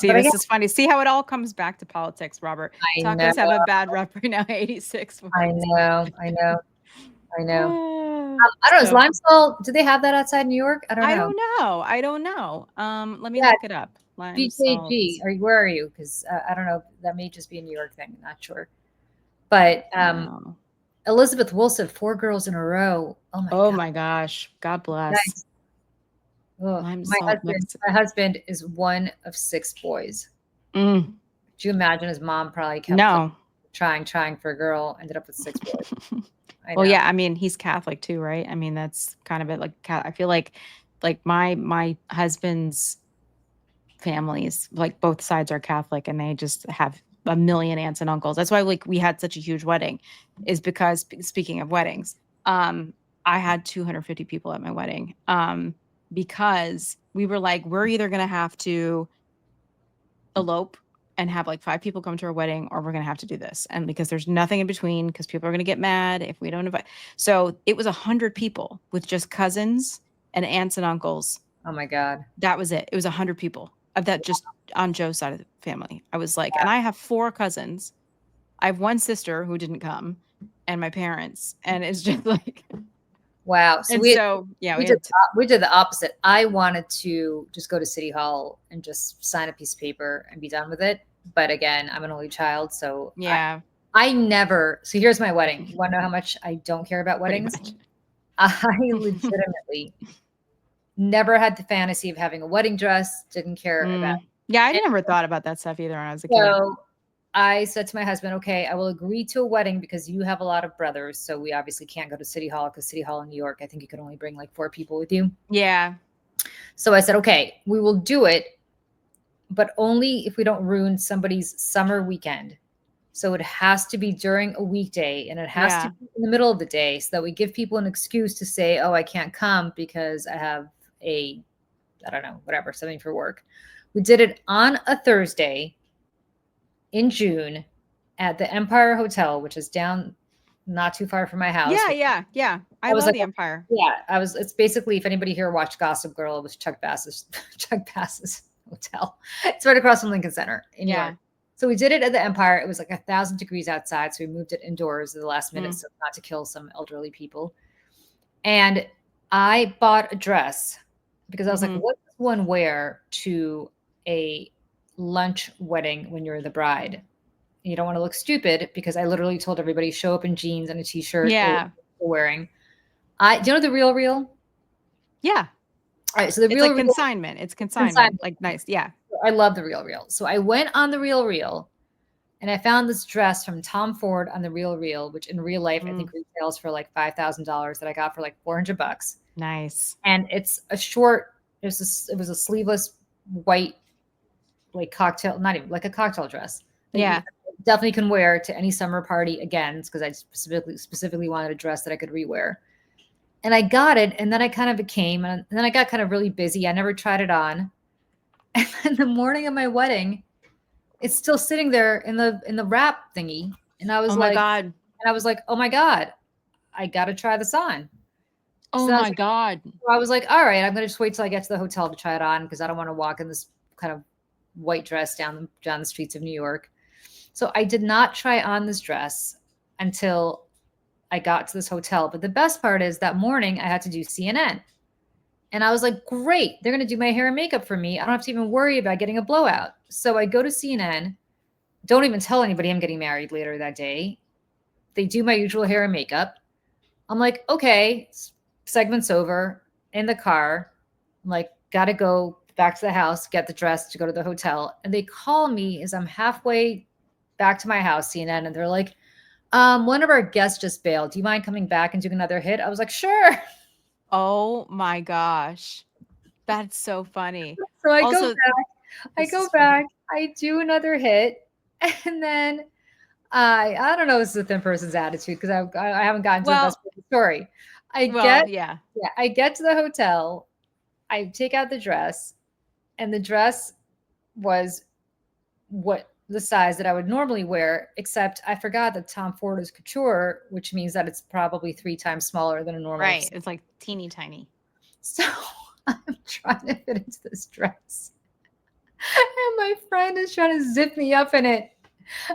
See, But again, this is funny. See how it all comes back to politics, Robert. I know, Tacos have a bad rep right now. 86 I words. know, I know, I know. Ah, I don't know. Is so lime salt? Do they have that outside New York? I don't I know. don't know. I don't know. Let me Yeah, look it up. Lime salt. BKG. Where are you? Because I don't know. That may just be a New York thing. I'm not sure. But No. Elizabeth Wilson, 4 girls in a row. Oh my Oh God. my gosh. God bless. Guys, ugh. Lime My salt husband, mix. my husband is one of 6 boys. Mm, Do you imagine his mom probably kept like no. trying for a girl, ended up with 6 boys. I Well, know. yeah, I mean, he's Catholic too, right? I mean, that's kind of it. Like, I feel like my husband's families, like both sides are Catholic, and they just have a million aunts and uncles. That's why like we had such a huge wedding, is because speaking of weddings, um, I had 250 people at my wedding, because we were like, we're either gonna have to elope and have like 5 people come to our wedding, or we're gonna have to do this, and because there's nothing in between, because people are gonna get mad if we don't invite. So it was 100 people with just cousins and aunts and uncles. Oh my God. That was it. It was 100 people of that just on Joe's side of the family. I was like, and I have 4 cousins. I have 1 sister who didn't come and my parents. And it's just like, Wow. So and so, yeah, we we did had, we did the opposite. I wanted to just go to City Hall and just sign a piece of paper and be done with it. But again, I'm an only child, so yeah, I never. So here's my wedding. You want to know how much I don't care about pretty weddings? much. I legitimately never had the fantasy of having a wedding dress. Didn't care about. Yeah, I And never thought about that stuff either when I was a kid. so I said to my husband, okay, I will agree to a wedding because you have a lot of brothers. So we obviously can't go to City Hall because City Hall in New York, I think you could only bring like 4 people with you. Yeah. So I said, okay, we will do it, but only if we don't ruin somebody's summer weekend. So it has to be during a weekday and it has to Yeah. be in the middle of the day so that we give people an excuse to say, oh, I can't come because I have I don't know, whatever, something for work. We did it on a Thursday in June at the Empire Hotel, which is down not too far from my house. Yeah. Yeah. Yeah. I I was love like, the Empire. yeah, it's basically, if anybody here watched Gossip Girl, it was Chuck Bass's, Chuck Bass's hotel. It's right across from Lincoln Center in New Yeah. York. So we did it at the Empire. It was like 1,000 degrees outside. So we moved it indoors at the last minute, Mm. so not to kill some elderly people. And I bought a dress because I was like, Mhm. what does one wear to a lunch wedding when you're the bride? You don't want to look stupid because I literally told everybody show up in jeans and a t-shirt or Yeah. whatever you're wearing. Do you know the Real Real? Yeah. All right, so the It's Real like Real consignment. It's consignment. consignment. Like nice. Yeah. I love the Real Real. So I went on the Real Real and I found this dress from Tom Ford on the Real Real, which in real life I think Mm. retails for like $5,000 that I got for like $400. Nice. And it's a short. It was a sleeveless white like cocktail, not even like a cocktail dress that you Yeah. definitely can wear to any summer party again because I specifically wanted a dress that I could rewear. And I got it, and then I kind of became, and then I got kind of really busy. I never tried it on. And then the morning of my wedding, it's still sitting there in the wrap thingy, and Oh my God. I was like, oh my god, I got to try this on. Oh So my God. I was like, all right, I'm gonna just wait till I get to the hotel to try it on because I don't want to walk in this kind of white dress down the streets of New York. So I did not try on this dress until I got to this hotel. But the best part is that morning I had to do CNN. And I was like, great, they're going to do my hair and makeup for me. I don't have to even worry about getting a blowout. So I go to CNN, don't even tell anybody I'm getting married later that day. They do my usual hair and makeup. I'm like, okay, segment's over in the car. I'm like, gotta go back to the house, get the dress to go to the hotel. And they call me as I'm halfway back to my house, CNN, and they're like, one of our guests just bailed. Do you mind coming back and doing another hit? I was like, sure. Oh my gosh. That's so funny. So Also, I this go is funny. back, I do another hit, and then I don't know if this is a thin person's attitude because I haven't gotten to the best Well, part of the story. I well, get yeah. yeah, I get to the hotel, I take out the dress, and the dress was what the size that I would normally wear, except I forgot that Tom Ford is couture, which means that it's probably 3 times smaller than a normal. Right. It's like teeny tiny. So I'm trying to fit into this dress. And my friend is trying to zip me up in it.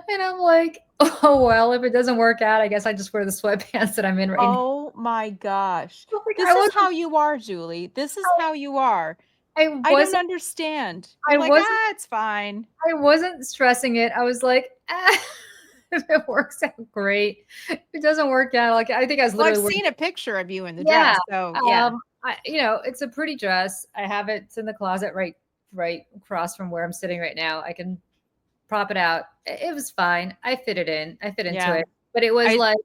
And I'm like, oh, well, if it doesn't work out, I guess I just wear the sweatpants that I'm in right now. Oh my gosh. Like, This is how you are, Julie. This is how you are. I I don't wasn't, understand. I You're like, wasn't, "Ah, it's fine." I wasn't stressing it. I was like, if it works out, great. If it doesn't work out, like, I think I was Well, I've literally seen a picture of you in the yeah. dress, so yeah. It's a pretty dress. I have it. It's in the closet right across from where I'm sitting right now. I can prop it out. It was fine. I fit it in. I fit into Yeah. it. But it was I like,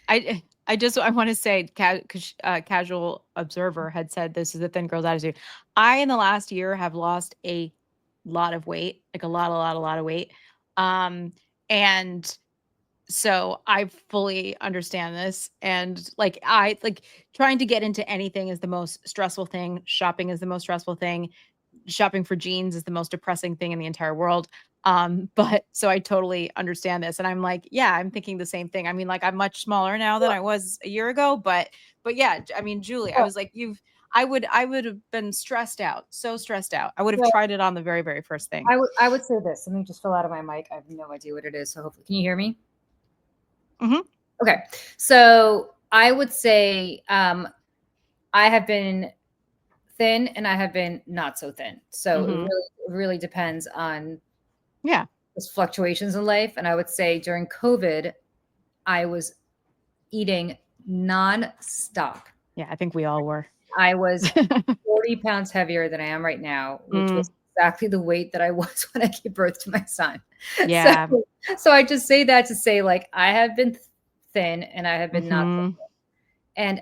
I wanna say casual observer had said this is a thin girl's attitude. I, in the last year, have lost a lot of weight, like a lot of weight. Um, and so I fully understand this. And like trying to get into anything is the most stressful thing. Shopping is the most stressful thing. Shopping for jeans is the most depressing thing in the entire world. But so I totally understand this. And I'm like, yeah, I'm thinking the same thing. I mean, like I'm much smaller now than I was a year ago, but yeah, I mean, Julie, I well, was like, I would have been stressed out, so stressed out. I would have well, tried it on the very, very first thing. I would say this. Let me just fill out of my mic. I have no idea what it is. So hopefully, can you hear me? Mhm. Okay. So I would say I have been thin and I have been not so thin. So Mhm. it really depends on Yeah. those fluctuations in life. And I would say during COVID, I was eating nonstop. Yeah, I think we all were. I was 40 pounds heavier than I am right now, which Mm, was exactly the weight that I was when I gave birth to my son. So, yeah. so I just say that to say, like, I have been thin and I have been not so Mhm. thin.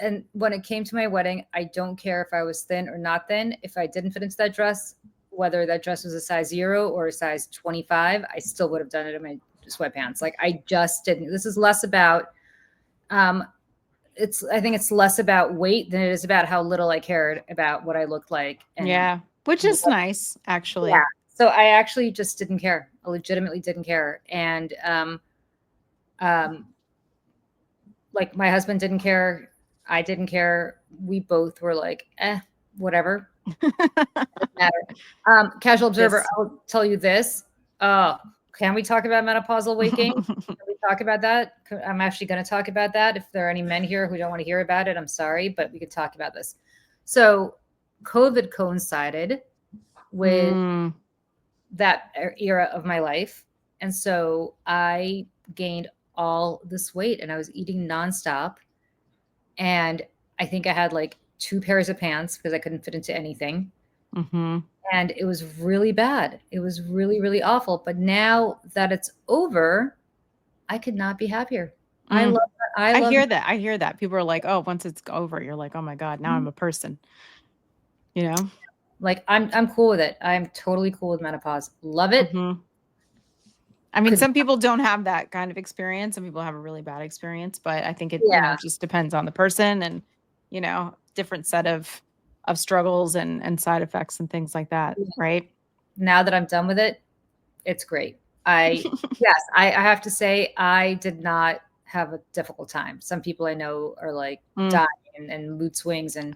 And when it came to my wedding, I don't care if I was thin or not thin. If I didn't fit into that dress, whether that dress was a size 0 or a size 25, I still would have done it in my sweatpants. Like, I just didn't. This is less about, um, I think it's less about weight than it is about how little I cared about what I looked like. And Yeah, which is nice, yeah, actually. so I actually just didn't care. I legitimately didn't care. And um, like my husband didn't care. I didn't care. We both were like, whatever. Doesn't matter. Casual observer, This I will tell you this. Can we talk about menopausal weight gain? Can we talk about that? I'm actually going to talk about that. If there are any men here who don't want to hear about it, I'm sorry, but we could talk about this. So COVID coincided with Mm, that era of my life. And so I gained all this weight and I was eating nonstop. And I think I had like 2 pairs of pants because I couldn't fit into anything. mhm. And it was really bad. It was really, really awful. But now that it's over, I could not be happier. I Mm. love that. I I love hear that. I hear that. People are like, "Oh, once it's over, you're like, oh my God, now I'm a person." You know? like I'm cool with it. I'm totally cool with menopause. Love it. Mhm. I mean, Could some people don't have that kind of experience. Some people have a really bad experience, but I think it, yeah, just depends on the person and, different set of struggles and side effects and things like that, yeah. right? Now that I'm done with it, it's great. Yes, I have to say I did not have a difficult time. Some people I know are like Mm. dying and mood swings and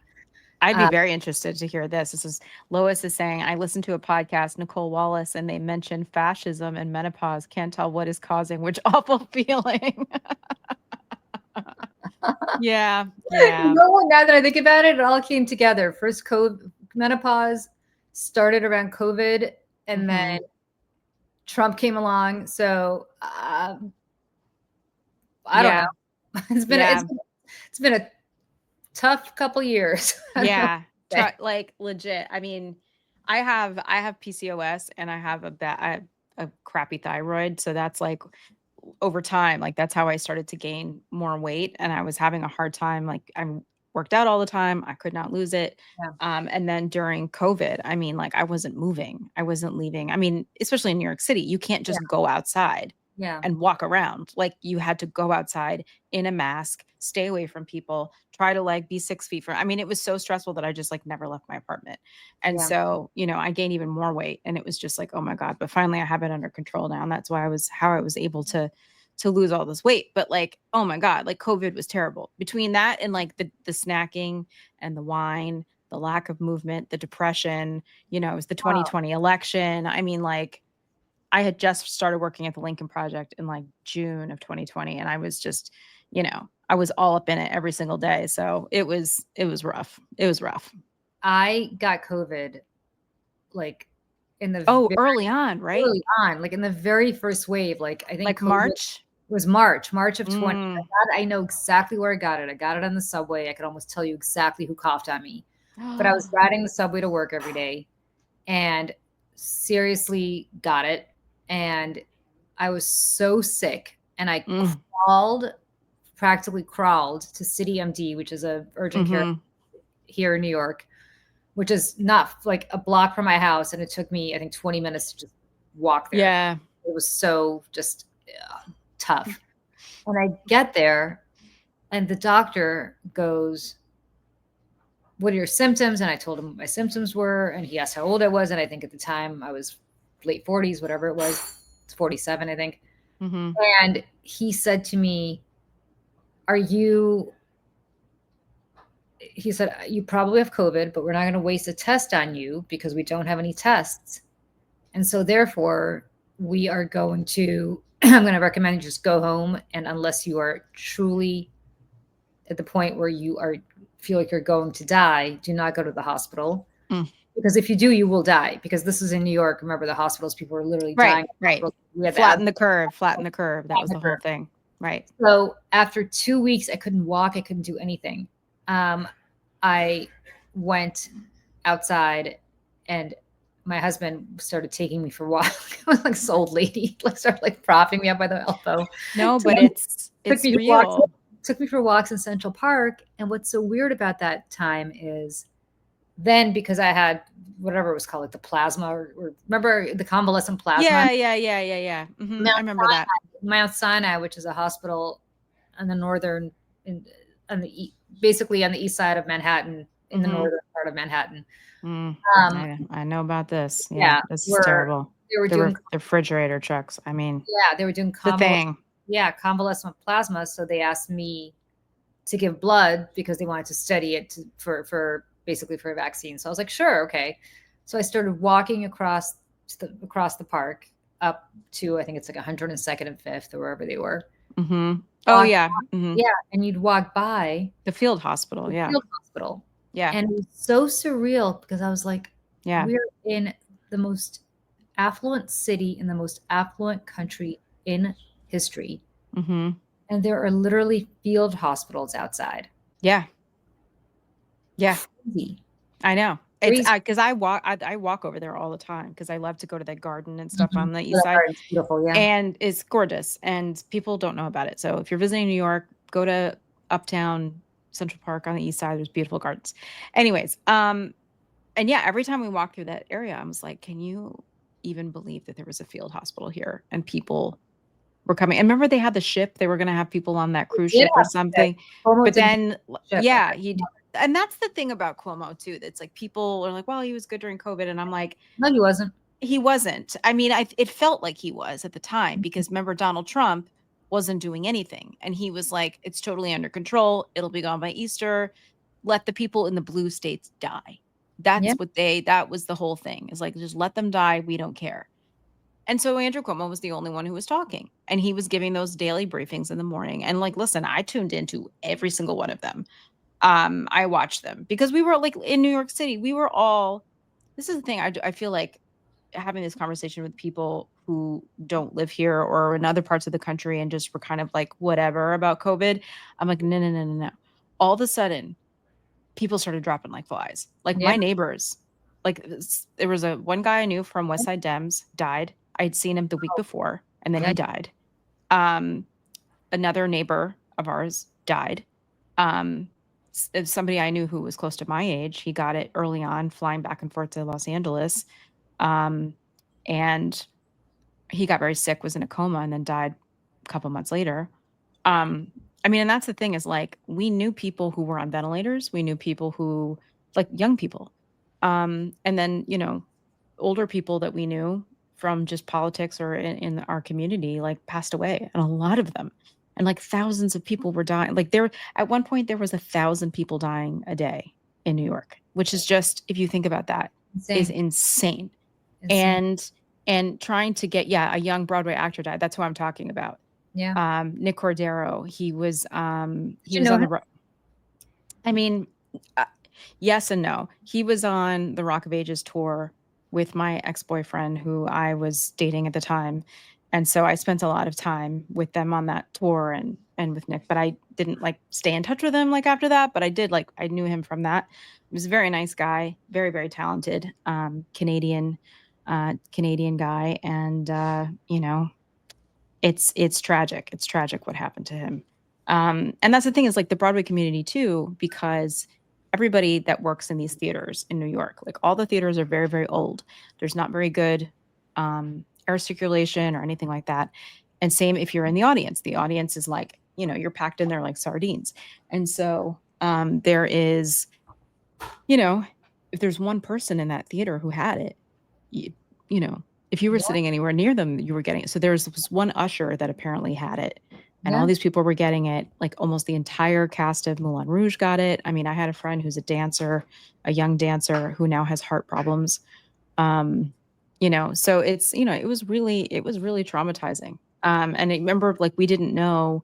I'd be uh, very interested to hear this. This is Lois is saying, I listened to a podcast, Nicole Wallace, and they mentioned fascism and menopause. Can't tell what is causing which awful feeling. Yeah, you yeah. know what? Now that I think about it, it all came together. First, COVID, menopause started around COVID, and then Mhm. Trump came along. So I don't know. Yeah, It's been yeah. it's been a tough couple years. I don't know what Yeah, to say. like legit. I mean, I have PCOS and I have a crappy thyroid, so that's like over time, like that's how I started to gain more weight and I was having a hard time like I'm worked out all the time. I could not lose it. Yeah, And then during COVID, I mean, like I wasn't moving. I wasn't leaving. I mean, especially in New York City, you can't yeah, just go outside yeah, and walk around. Like you had to go outside in a mask, stay away from people, try to like be 6 feet from. I mean, it was so stressful that I just like never left my apartment. And yeah, so, I gained even more weight and it was just like, oh my God. But finally I have it under control now. And that's why how I was able to lose all this weight. But like, oh my God, like COVID was terrible. Between that and like the snacking and the wine, the lack of movement, the depression, it was the oh, 2020 election. I mean, like I had just started working at the Lincoln Project in like June of 2020 and I was just, I was all up in it every single day. So it was rough. It was rough. I got COVID like in the Oh, very early on, right? early on, like in the very first wave. Like I think Like COVID March? was March of 20. Mm. I know exactly where I got it. I got it on the subway. I could almost tell you exactly who coughed on me. But I was riding the subway to work every day and seriously got it. And I was so sick. And I Mm. crawled, practically crawled to City MD, which is a urgent care Mhm. here in New York, which is not like a block from my house. And it took me, I think, 20 minutes to just walk there. Yeah. It was so just tough. When I get there, and the doctor goes, "What are your symptoms?" And I told him what my symptoms were, and he asked how old I was, and I think at the time I was late 40s, whatever it was. It's 47, I think. Mhm. And he said to me, "Are you?" He said, "You probably have COVID, but we're not going to waste a test on you because we don't have any tests, and so therefore we are going to." I'm going to recommend you just go home, and unless you are truly at the point where you are feel like you're going to die, do not go to the hospital. Mm. Because if you do, you will die. Because this is in New York. Remember, the hospitals, people are literally Right, dying. right. We had the Flatten the curve, flatten the curve. That was the whole curve. thing. Right. So after 2 weeks, I couldn't walk. I couldn't do anything. I went outside, and my husband started taking me for walks. I was like this old lady, like started like propping me up by the elbow. No, So but took it's me to walks real. took me for walks in Central Park. And what's so weird about that time is then because I had whatever it was called, like the plasma or remember the convalescent plasma? Yeah, yeah, yeah, yeah, yeah. I Mount remember that. Mount Sinai, which is a hospital on the northern in on the basically on the east side of Manhattan, in the Mhm. northern part of Manhattan. Mm. Um, I know about this. Yeah, yeah, this is where terrible. they were The doing refrigerator trucks. I mean, they were doing the thing. convalescent plasma. So they asked me to give blood because they wanted to study it for basically for a vaccine. So I was like, sure, okay. So I started walking across the park up to, I think it's like 102nd and 5th or wherever they were. Mm-hmm. Oh Walk, yeah. Mm-hmm. yeah, and you'd walk by The field hospital. the Yeah. field hospital, Yeah. and it was so surreal because I was like, Yeah. we're in the most affluent city in the most affluent country in history, Mm-hmm. and there are literally field hospitals outside. Yeah. Yeah. Crazy, I know. It's crazy. because I walk over there all the time because I love to go to that garden and stuff Mhm. on the Yeah, east that side, garden's beautiful, yeah. and it's gorgeous. And people don't know about it. So if you're visiting New York, go to Uptown Central Park on the east side. There's beautiful gardens. Anyways, and yeah, every time we walk through that area, I was like, can you even believe that there was a field hospital here and people were coming? And remember, they had the ship. They were going to have people on that They cruise did ship or have the ship. something. Cuomo But did do then, the ship, I yeah, heard. and that's the thing about Cuomo too. That's like people are like, well, he was good during COVID, and I'm like, No, he wasn't. he wasn't. I mean, it felt like he was at the time Mhm. because remember, Donald Trump wasn't doing anything, and he was like, it's totally under control. It'll be gone by Easter. Let the people in the blue states die. Yeah, That was the whole thing. Is like, just let them die. We don't care. And so Andrew Cuomo was the only one who was talking, and he was giving those daily briefings in the morning. And like, listen, I tuned into every single one of them. I watched them because we were like in New York City. We were all. This is the thing. I feel like having this conversation with people who don't live here or in other parts of the country and just were kind of like whatever about COVID. I'm like, no, no, no, no, no. All of a sudden, people started dropping like flies. Like yeah, my neighbors, like there was a one guy I knew from West Side Dems died. I'd seen him the week oh, before, and then yeah, he died. Um, Another neighbor of ours died. Um, Somebody I knew who was close to my age, he got it early on, flying back and forth to Los Angeles, um, and he got very sick, was in a coma, and then died a couple months later. Um, I mean, and that's the thing is like we knew people who were on ventilators, we knew people who like young people. And then, older people that we knew from just politics or in our community like passed away, and a lot of them. And like thousands of people were dying. Like there at one point there was 1,000 people dying a day in New York, which is just if you think about that, is insane, insane. insane. And trying to get a young Broadway actor died. That's who I'm talking about. Yeah. Nick Cordero. Did He you was know on him? I mean, uh, yes and no. He was on the Rock of Ages tour with my ex-boyfriend who I was dating at the time. And so I spent a lot of time with them on that tour and with Nick, but I didn't like stay in touch with him like after that, but I did like I knew him from that. He was a very nice guy, very very talented, Canadian guy, and it's tragic. It's tragic what happened to him. And that's the thing is like the Broadway community too, because everybody that works in these theaters in New York, like all the theaters are very, very old. There's not very good air circulation or anything like that. And same if you're in the audience. The audience is like, you're packed in there like sardines. And so there is, you know, if there's one person in that theater who had it, you, you know, if you were Yeah, sitting anywhere near them, you were getting it. So there was one usher that apparently had it, and all yeah. these people were getting it. Like almost the entire cast of Moulin Rouge got it. I mean, I had a friend who's a dancer, a young dancer who now has heart problems. Um, so it was really traumatizing. And I remember like we didn't know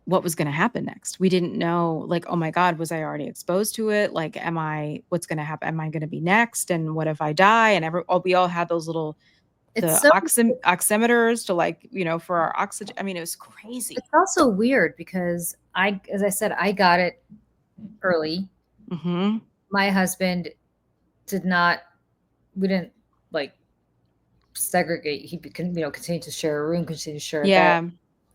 what was going to happen next. We didn't know like, oh my God, was I already exposed to it? Like, what's going to happen? Am I going to be next? And what if I die? And we all had those little, It's the so oximeters to like, for our oxygen. I mean, it was crazy. it's also weird because as I said, I got it early. Hmm. My husband did not. We didn't like segregate. He continued to share a room, continued to share a bed. Yeah.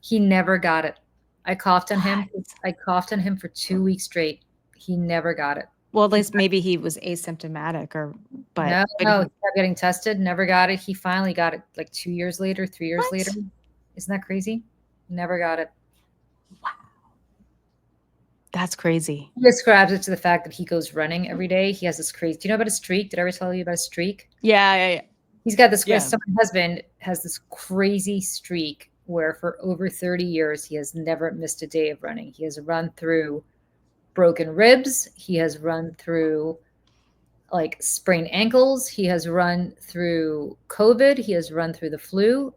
He never got it. I coughed on him. What? I coughed on him for 2 weeks straight. He never got it. Well, at least maybe he was asymptomatic No, but no, he kept getting tested, never got it. He finally got it like 2 years later, 3 years later. what? Isn't that crazy? Never got it. Wow. That's crazy. He ascribes it to the fact that he goes running every day. He has this crazy. Do you know about a streak? Did I ever tell you about a streak? Yeah. Yeah. He's got this. Yeah. So my husband has this crazy streak where for over 30 years he has never missed a day of running. He has run through broken ribs. He has run through like sprained ankles. He has run through COVID. He has run through the flu.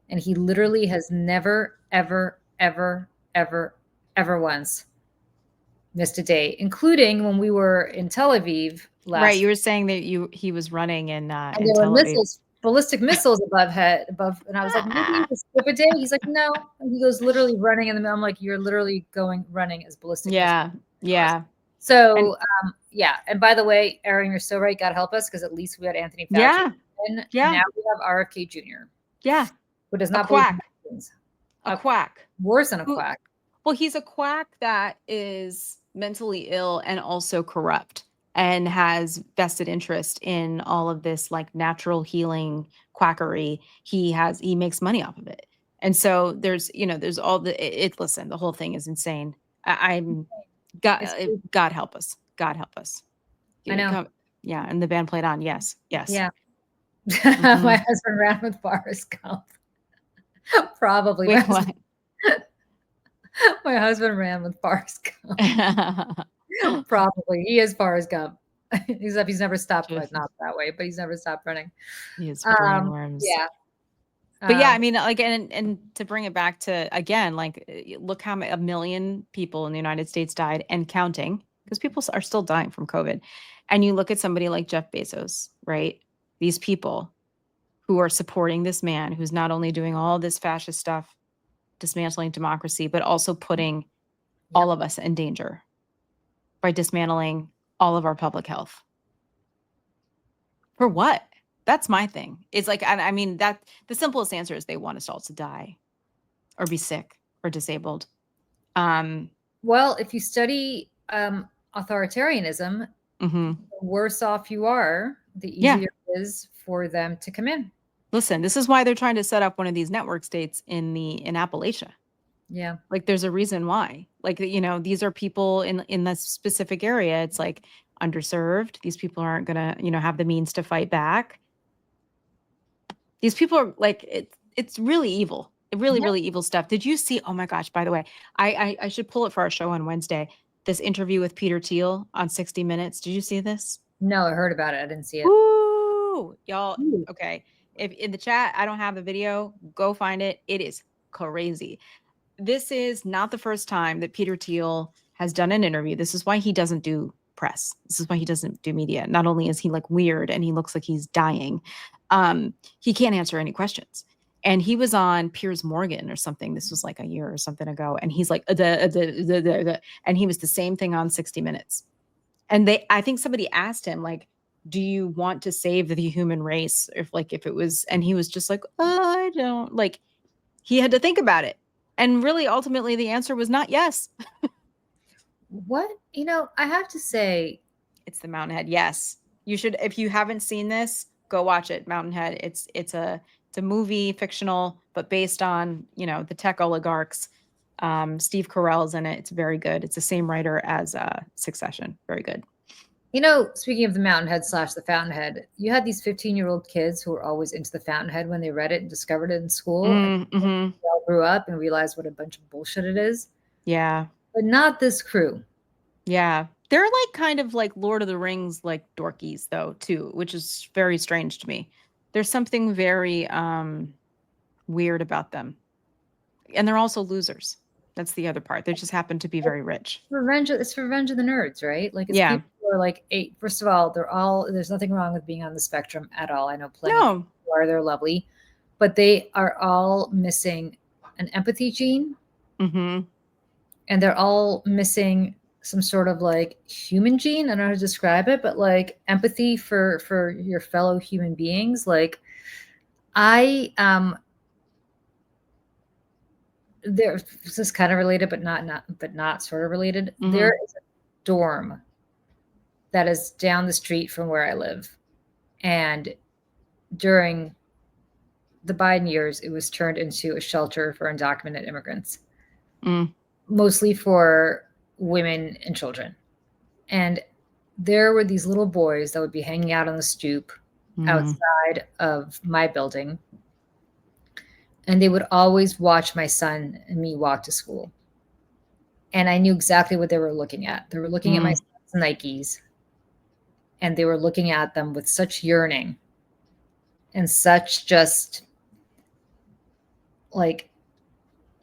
And he literally has never, ever, ever, ever, ever once missed a day, including when we were in Tel Aviv Right. last You week. were saying that he was running And in there were Tel Aviv. missiles, ballistic missiles above. And I was like, maybe you could skip a day. He's like, no. And he goes literally running in the middle. I'm like, you're literally running as ballistic missiles. Yeah. Yeah. And So, yeah. And by the way, Erin, you're so right. God help us, because at least we had Anthony Fauci. yeah. And Yeah. now we have RFK Jr., Yeah. who does A not believe in quack. vaccines. A quack. Worse than a Who- quack. Well, he's a quack that is mentally ill and also corrupt and has vested interest in all of this like natural healing quackery. He makes money off of it. And so there's all listen, the whole thing is insane. I'm God help us. God help us. I know. Yeah, and the band played on. Yes. Yes. Yeah. Mhm. My husband ran with Forrest Gump. Probably. Wait, what? My husband ran with Forrest Gump. Probably. He is Forrest Gump. He's never stopped, but not that way, but he's never stopped running. He has brain worms. Yeah. But yeah, I mean, like, and to bring it back to, again, like, look how 1 million people in the United States died and counting, because people are still dying from COVID. And you look at somebody like Jeff Bezos, right? These people who are supporting this man who's not only doing all this fascist stuff, dismantling democracy, but also putting all of us in danger by dismantling all of our public health. For what? That's my thing. It's like, I mean, that the simplest answer is they want us all to die or be sick or disabled. Well, if you study authoritarianism, the worse off you are, the easier it is for them to come in. Listen, this is why they're trying to set up one of these network states in Appalachia. Yeah. Like, there's a reason why. Like, these are people in this specific area. It's like underserved. These people aren't gonna, have the means to fight back. These people are like, it's really evil. Really evil stuff. Did you see? Oh my gosh! By the way, I should pull it for our show on Wednesday. This interview with Peter Thiel on 60 Minutes. Did you see this? No, I heard about it. I didn't see it. Ooh, y'all. Okay. If in the chat, I don't have the video, go find it. It is crazy. This is not the first time that Peter Thiel has done an interview. This is why he doesn't do press. This is why he doesn't do media. Not only is he like weird and he looks like he's dying, he can't answer any questions. And he was on Piers Morgan or something. This was like a year or something ago. And he's like, and he was the same thing on 60 Minutes. And I think somebody asked him, like, do you want to save the human race? If it was, and he was just like, oh, I don't. Like, he had to think about it. And really, ultimately, the answer was not yes. What? I have to say, it's The Mountainhead. Yes. You should, if you haven't seen this, go watch it. Mountainhead. It's a movie, fictional, but based on, the tech oligarchs. Steve Carell's in it. It's very good. It's the same writer as Succession. Very good. Speaking of the Mountainhead / the Fountainhead, you had these 15-year-old kids who were always into the Fountainhead when they read it and discovered it in school. And they all grew up and realized what a bunch of bullshit it is. Yeah. But not this crew. Yeah. They're like kind of like Lord of the Rings, like dorkies though, too, which is very strange to me. There's something very weird about them. And they're also losers. That's the other part. They just happen to be very rich. It's Revenge of the Nerds, right? Like, it's people who are like first of all, there's nothing wrong with being on the spectrum at all. I know plenty of people who are, they're lovely, but they are all missing an empathy gene. Mm-hmm. And they're all missing some sort of like human gene. I don't know how to describe it, but like empathy for your fellow human beings. Like, this is kind of related, but not sort of related. Mm-hmm. There is a dorm that is down the street from where I live. And during the Biden years, it was turned into a shelter for undocumented immigrants, mostly for women and children. And there were these little boys that would be hanging out on the stoop outside of my building. And they would always watch my son and me walk to school. And I knew exactly what they were looking at. They were looking at my Mm. son's Nikes, and they were looking at them with such yearning and such just like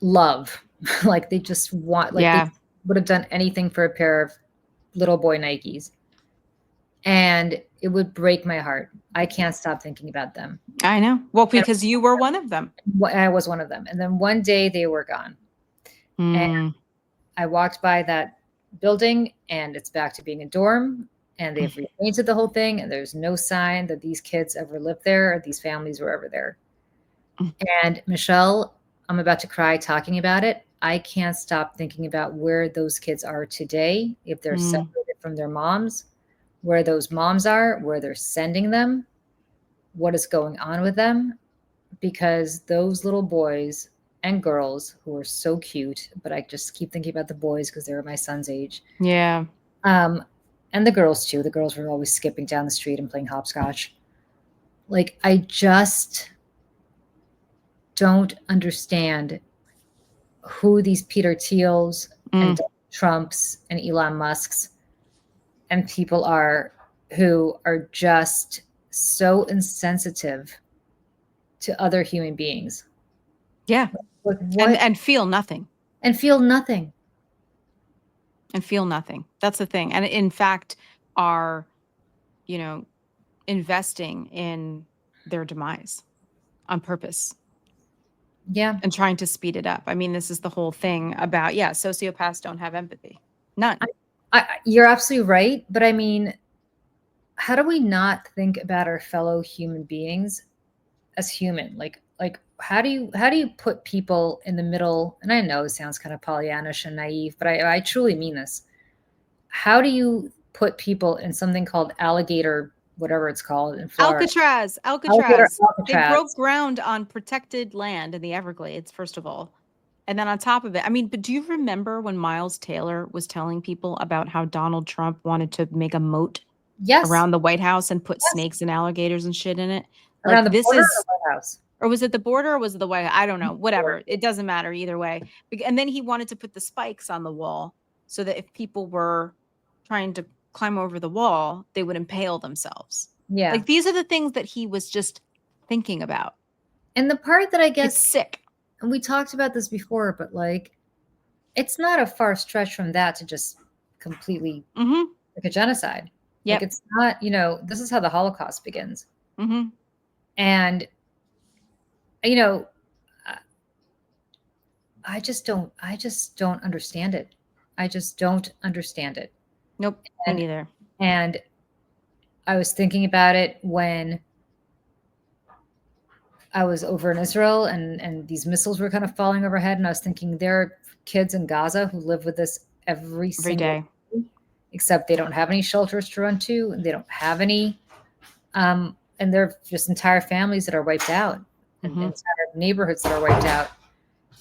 love. Like they just want, like they Yeah, would have done anything for a pair of little boy Nikes. And it would break my heart. I can't stop thinking about them. I know. Well, And because you were one of them. I was one of them. And then one day they were gone. And Mm. I walked by that building and it's back to being a dorm. And they've repainted the whole thing. And there's no sign that these kids ever lived there or these families were ever there. Mm. And Michelle, I'm about to cry talking about it. I can't stop thinking about where those kids are today, if they're Mm. separated from their moms, where those moms are, where they're sending them, what is going on with them, because those little boys and girls who are so cute, but I just keep thinking about the boys because they're my son's age. Yeah. Um, and the girls too. The girls were always skipping down the street and playing hopscotch. Like, I just don't understand who these Peter Thiels and Mm. Donald Trumps and Elon Musks and people are who are just so insensitive to other human beings. Yeah. Like what? And feel nothing. And feel nothing. And feel nothing. That's the thing. And in fact, are, you know, investing in their demise on purpose Yeah. and trying to speed it up. I mean, this is the whole thing about, yeah, sociopaths don't have empathy. None. You're absolutely right. But I mean, how do we not think about our fellow human beings as human? Like how do you put people in the middle? And I know it sounds kind of Pollyannish and naive, but I truly mean this. How do you put people in something called alligator, whatever it's called in Florida? Alcatraz, Alligator Alcatraz. They broke Alcatraz. ground on protected land in the Everglades, first of all. And then on top of it, I mean, but do you remember when Miles Taylor was telling people about how Donald Trump wanted to make a moat Yes. around the White House and put Yes. snakes and alligators and shit in it? Like Around the this border or the is, White House? or was it the border or was it the White House? I don't know. Border. Whatever. It doesn't matter either way. And then he wanted to put the spikes on the wall so that if people were trying to climb over the wall, they would impale themselves. Yeah. Like these are the things that he was just thinking about. And the part that I guess, It's sick. and we talked about this before, but like, it's not a far stretch from that to just completely Mm-hmm. like a genocide. Like Yep. it's not, this is how the Holocaust begins. Mm-hmm. And you know, I- I just don't understand it. I just don't understand it. Nope. Me And neither. and I was thinking about it when I was over in Israel and these missiles were kind of falling overhead, and I was thinking there are kids in Gaza who live with this every Every single day. day, except they don't have any shelters to run to, and they don't have any, and they're just entire families that are wiped out, and Mm-hmm. entire neighborhoods that are wiped out,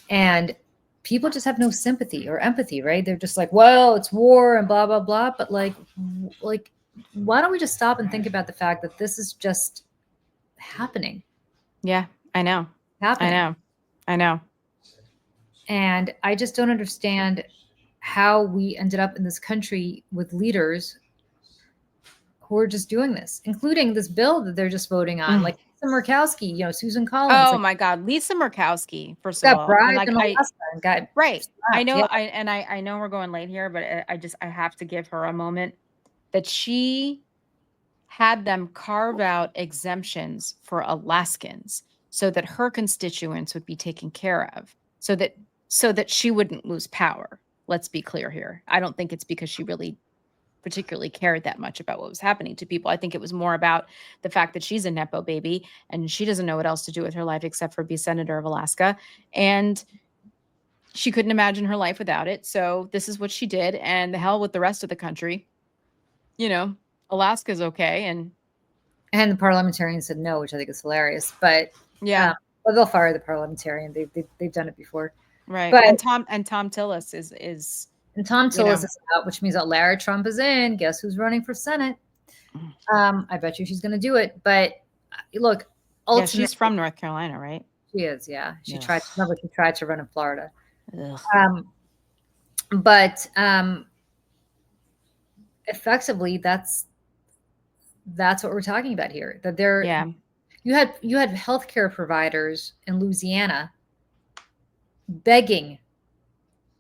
and people just have no sympathy or empathy, right? They're just like, well, it's war and blah blah blah, but like, why don't we just stop and think about the fact that this is just happening, Yeah, I know. I happening. know. I know. And I just don't understand how we ended up in this country with leaders who are just doing this, including this bill that they're just voting on, Mm. like Lisa Murkowski, Susan Collins, Oh like my God. Lisa Murkowski, first of got all. And bribed like in Alaska and got right. I slapped. know Yeah, I know we're going late here, but I have to give her a moment that she had them carve out exemptions for Alaskans so that her constituents would be taken care of, so that she wouldn't lose power. Let's be clear here. I don't think it's because she really particularly cared that much about what was happening to people. I think it was more about the fact that she's a nepo baby and she doesn't know what else to do with her life except for be senator of Alaska, and she couldn't imagine her life without it. So this is what she did, and the hell with the rest of the country. You know, Alaska's okay, and and the parliamentarian said no, which I think is hilarious. But yeah, well, they'll fire the parliamentarian. They've done it before. right. But And Tom Tillis is and Tom you Tillis know, is out, which means that Lara Trump is in. Guess who's running for Senate? I bet you she's going to do it. But look, yeah, she's ultimately, from North Carolina, right? she is. Yeah, she Ugh. tried. Remember, she tried to run in Florida. Ugh. Um, But effectively, that's what we're talking about here. That there, Yeah. you had healthcare providers in Louisiana begging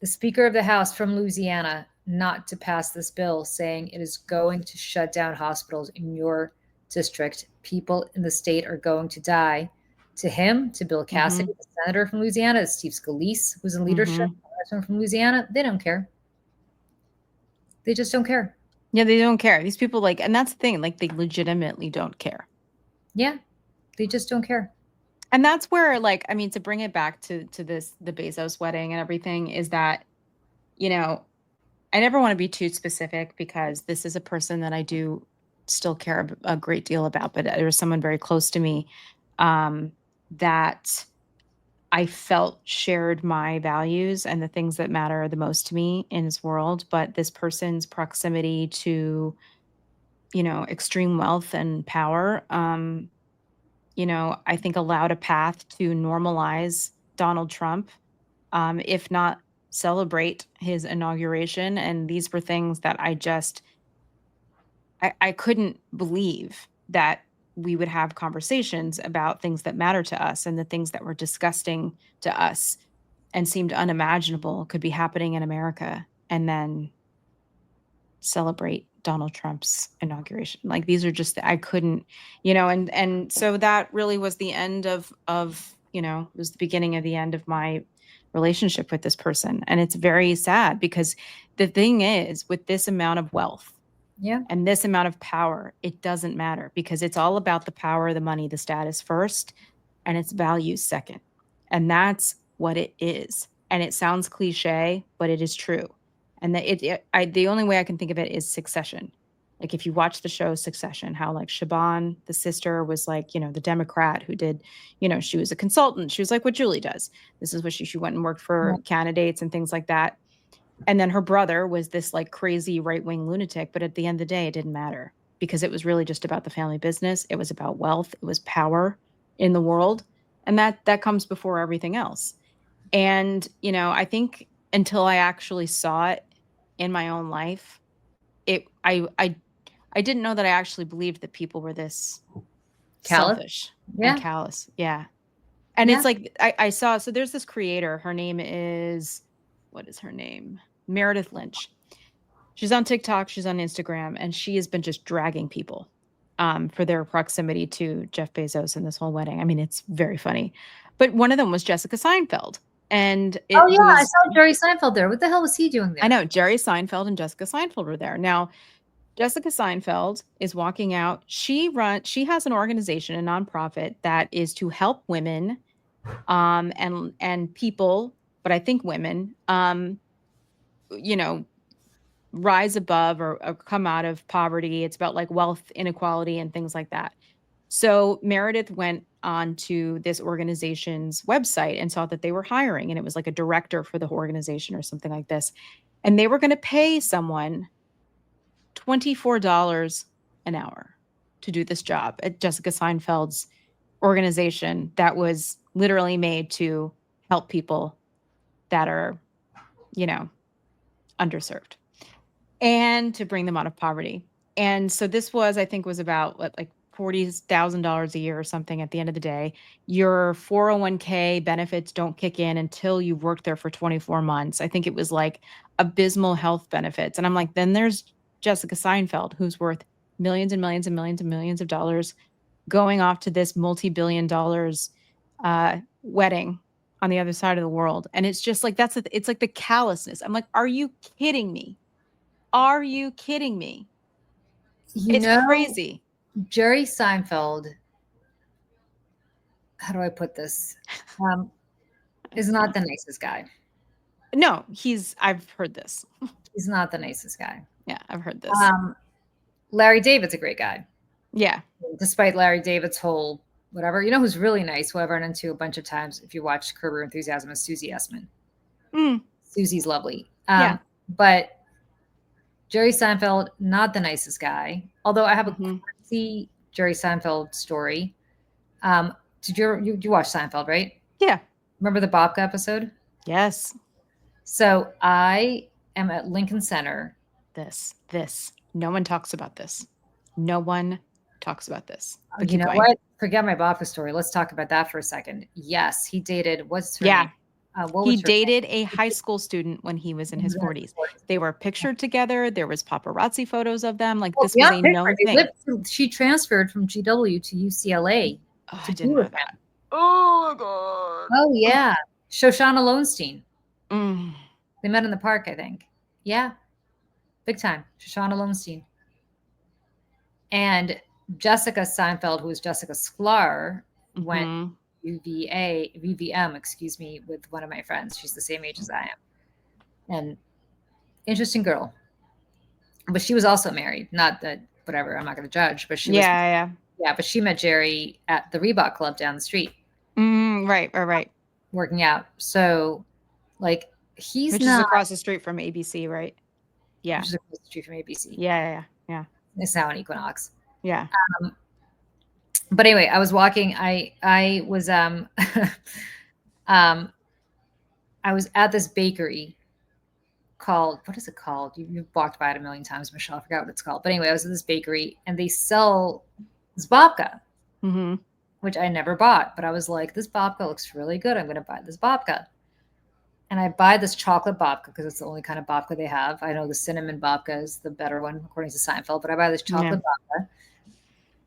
the Speaker of the House from Louisiana not to pass this bill, saying it is going to shut down hospitals in your district. People in the state are going to die. To him, to Bill Mm-hmm. Cassidy, the senator from Louisiana, to Steve Scalise, who's in leadership, Mm-hmm. from Louisiana, they don't care. They just don't care. Yeah, they don't care. These people like, and that's the thing, like they legitimately don't care. Yeah, they just don't care. And that's where, like, I mean, to bring it back to this, the Bezos wedding and everything, is that, you know, I never want to be too specific because this is a person that I do still care a great deal about, but there's someone very close to me um, that I felt shared my values and the things that matter the most to me in this world. But this person's proximity to, extreme wealth and power, I think allowed a path to normalize Donald Trump, if not celebrate his inauguration. And these were things that I couldn't believe that we would have conversations about things that matter to us and the things that were disgusting to us and seemed unimaginable could be happening in America, and then celebrate Donald Trump's inauguration. Like these are just I couldn't, and so that really was the end of, it was the beginning of the end of my relationship with this person. And it's very sad because the thing is, with this amount of wealth Yeah. and this amount of power, it doesn't matter because it's all about the power, the money, the status first, and its values second. And that's what it is. And it sounds cliche, but it is true. And the only way I can think of it is Succession. Like if you watch the show Succession, how like Shaban, the sister, was like, the Democrat who did, she was a consultant. She was like what Julie does. This is what she went and worked Yeah. for candidates and things like that. And then her brother was this like crazy right-wing lunatic, but at the end of the day, it didn't matter because it was really just about the family business. It was about wealth. It was power in the world. And that comes before everything else. And, I think until I actually saw it in my own life, it I didn't know that I actually believed that people were this Callous. selfish and Yeah. callous. Yeah. And Yeah. it's like I saw, so there's this creator, her name is, what is her name? Meredith Lynch. She's on TikTok, she's on Instagram, and she has been just dragging people for their proximity to Jeff Bezos and this whole wedding. I mean, it's very funny. But one of them was Jessica Seinfeld. And Oh it yeah, I was, saw Jerry Seinfeld there. What the hell was he doing I there? know, Jerry Seinfeld and Jessica Seinfeld were there. Now, Jessica Seinfeld is walking out. She has an organization, a nonprofit that is to help women and people, but I think women, you know, rise above or come out of poverty. It's about like wealth inequality and things like that. So Meredith went on to this organization's website and saw that they were hiring, and it was like a director for the organization or something like this. And they were going to pay someone $24 an hour to do this job at Jessica Seinfeld's organization that was literally made to help people that are, you know, underserved and to bring them out of poverty. And so this was, I think, was about what, like $40,000 a year or something at the end of the day. Your 401k benefits don't kick in until you've worked there for 24 months. I think it was like abysmal health benefits. And I'm like, then there's Jessica Seinfeld, who's worth millions and millions and millions and millions of dollars, going off to this multi-billion dollars wedding on the other side of the world. And it's just like, it's like the callousness. I'm like, are you kidding me? Are you kidding me? You It's know, crazy. Jerry Seinfeld, how do I put this? Um, is not the nicest guy. No, I've heard this. He's not the nicest guy. Yeah, I've heard this. Um, Larry David's a great guy, Yeah. despite Larry David's whole whatever. You know who's really nice, who I've run into a bunch of times if you watch Curb Your Enthusiasm, is Susie Essman. Mm, Susie's lovely. yeah. But Jerry Seinfeld, not the nicest guy. Although I have a Mhm. crazy Jerry Seinfeld story. Did you watch Seinfeld, right? Yeah. Remember the Bobka episode? Yes. So I am at Lincoln Center. This. No one talks about this. No one talks about this. But You keep know going. what? Forget my Bobka story. Let's talk about that for a second. Yes, he dated, what's her Yeah. name? What He was her name? dated a high school student when he was in his 40s. They were pictured together. There was paparazzi photos of them. Like, this was a known thing. She transferred from GW to UCLA Oh, to I be didn't know with that. him. Oh, God. Oh, yeah. Shoshana Lowenstein. Mm. They met in the park, I think. Yeah. Big time. Shoshana Lowenstein. And Jessica Seinfeld, who was Jessica Sklar, went Mhm. VVM, excuse me, with one of my friends. She's the same age as I am. And interesting girl. But she was also married. Not that, whatever, I'm not going to judge, but she was, Yeah. but she met Jerry at the Reebok Club down the street Right. working out. So, like, he's Which is not, across the street from ABC, right? Yeah. which is across the street from ABC. Yeah. It's now an Equinox. Yeah. But anyway, I was walking. I was I was at this bakery called, what is it called? You've walked by it a million times, Michelle. I forgot what it's called. But anyway, I was at this bakery and they sell this babka, Mhm. which I never bought. But I was like, this babka looks really good. I'm going to buy this babka. And I buy this chocolate babka because it's the only kind of babka they have. I know the cinnamon babka is the better one, according to Seinfeld. But I buy this chocolate babka.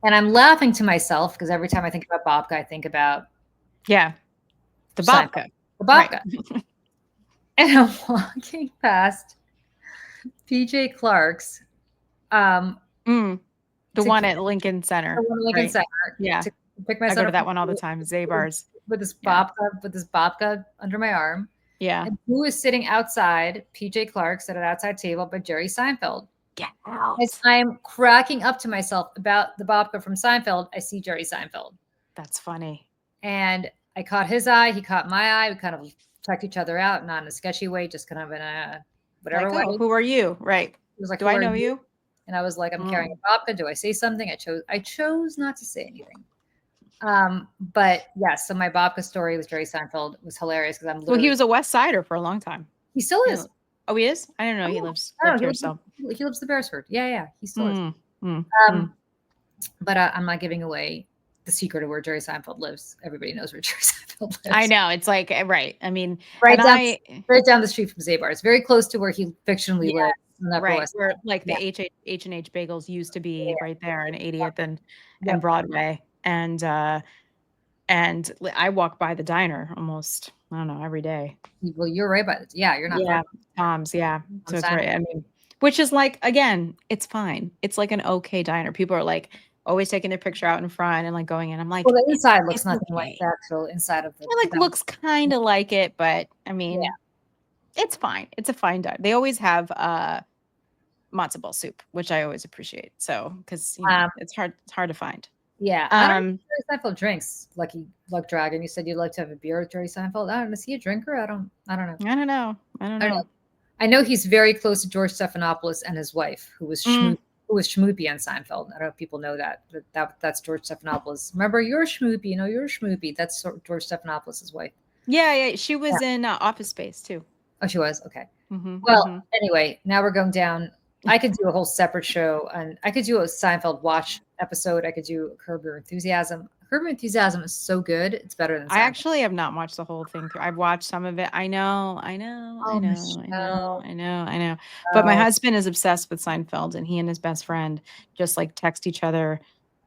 And I'm laughing to myself because every time I think about babka, I think about the Seinfeld. babka. The babka. Right. And I'm walking past PJ Clark's. The one at Lincoln Center. The one at Lincoln Center. Yeah. To pick my I go to that one all the time. Zabar's. With this babka under my arm. Yeah. And who is sitting outside? PJ Clark's at an outside table, but Jerry Seinfeld. Get out. As I'm cracking up to myself about the babka from Seinfeld, I see Jerry Seinfeld. That's funny. And I caught his eye. He caught my eye. We kind of checked each other out, not in a sketchy way, just kind of in a whatever way. Who are you? Right. He was like, do I know you? And I was like, I'm carrying a babka. Do I say something? I chose not to say anything. But yes, so my babka story with Jerry Seinfeld was hilarious because Well, he was a West Sider for a long time. He still is. Oh, he is? I don't know. He lives here. So he lives the Beresford. Yeah. He still is. But I'm not giving away the secret of where Jerry Seinfeld lives. Everybody knows where Jerry Seinfeld lives. I know. It's like, right. I mean, right down the street from Zabar's, very close to where he fictionally lives. Right. Where like the H&H Bagels used to be right there in 80th and Broadway. And I walk by the diner almost, I don't know, every day. Well, you're right by it. Yeah, you're not. Yeah, Tom's. Yeah. So it's right. I mean, which is like, again, it's fine. It's like an okay diner. People are like always taking their picture out in front and like going in. I'm like, well, the inside looks nothing like the actual inside of the. It like looks kind of like it, but I mean, it's fine. It's a fine diner. They always have matzo ball soup, which I always appreciate. So, because it's hard to find. Yeah. Jerry Seinfeld drinks like Dragon. You said you'd like to have a beer with Jerry Seinfeld. Is he a drinker? I don't know. I know he's very close to George Stephanopoulos and his wife, who was Schmoopy on Seinfeld. I don't know if people know that. That's George Stephanopoulos. Remember, you're Schmoopy. You're Schmoopy. That's George Stephanopoulos' wife. Yeah. She was in Office Space too. Oh, she was? Okay. Well, anyway, now we're going down. I could do a whole separate show, and I could do a Seinfeld watch episode. I could do Curb Your Enthusiasm. Curb Your Enthusiasm is so good. It's better than Seinfeld. I actually have not watched the whole thing through. I've watched some of it. I know. But my husband is obsessed with Seinfeld, and he and his best friend just like text each other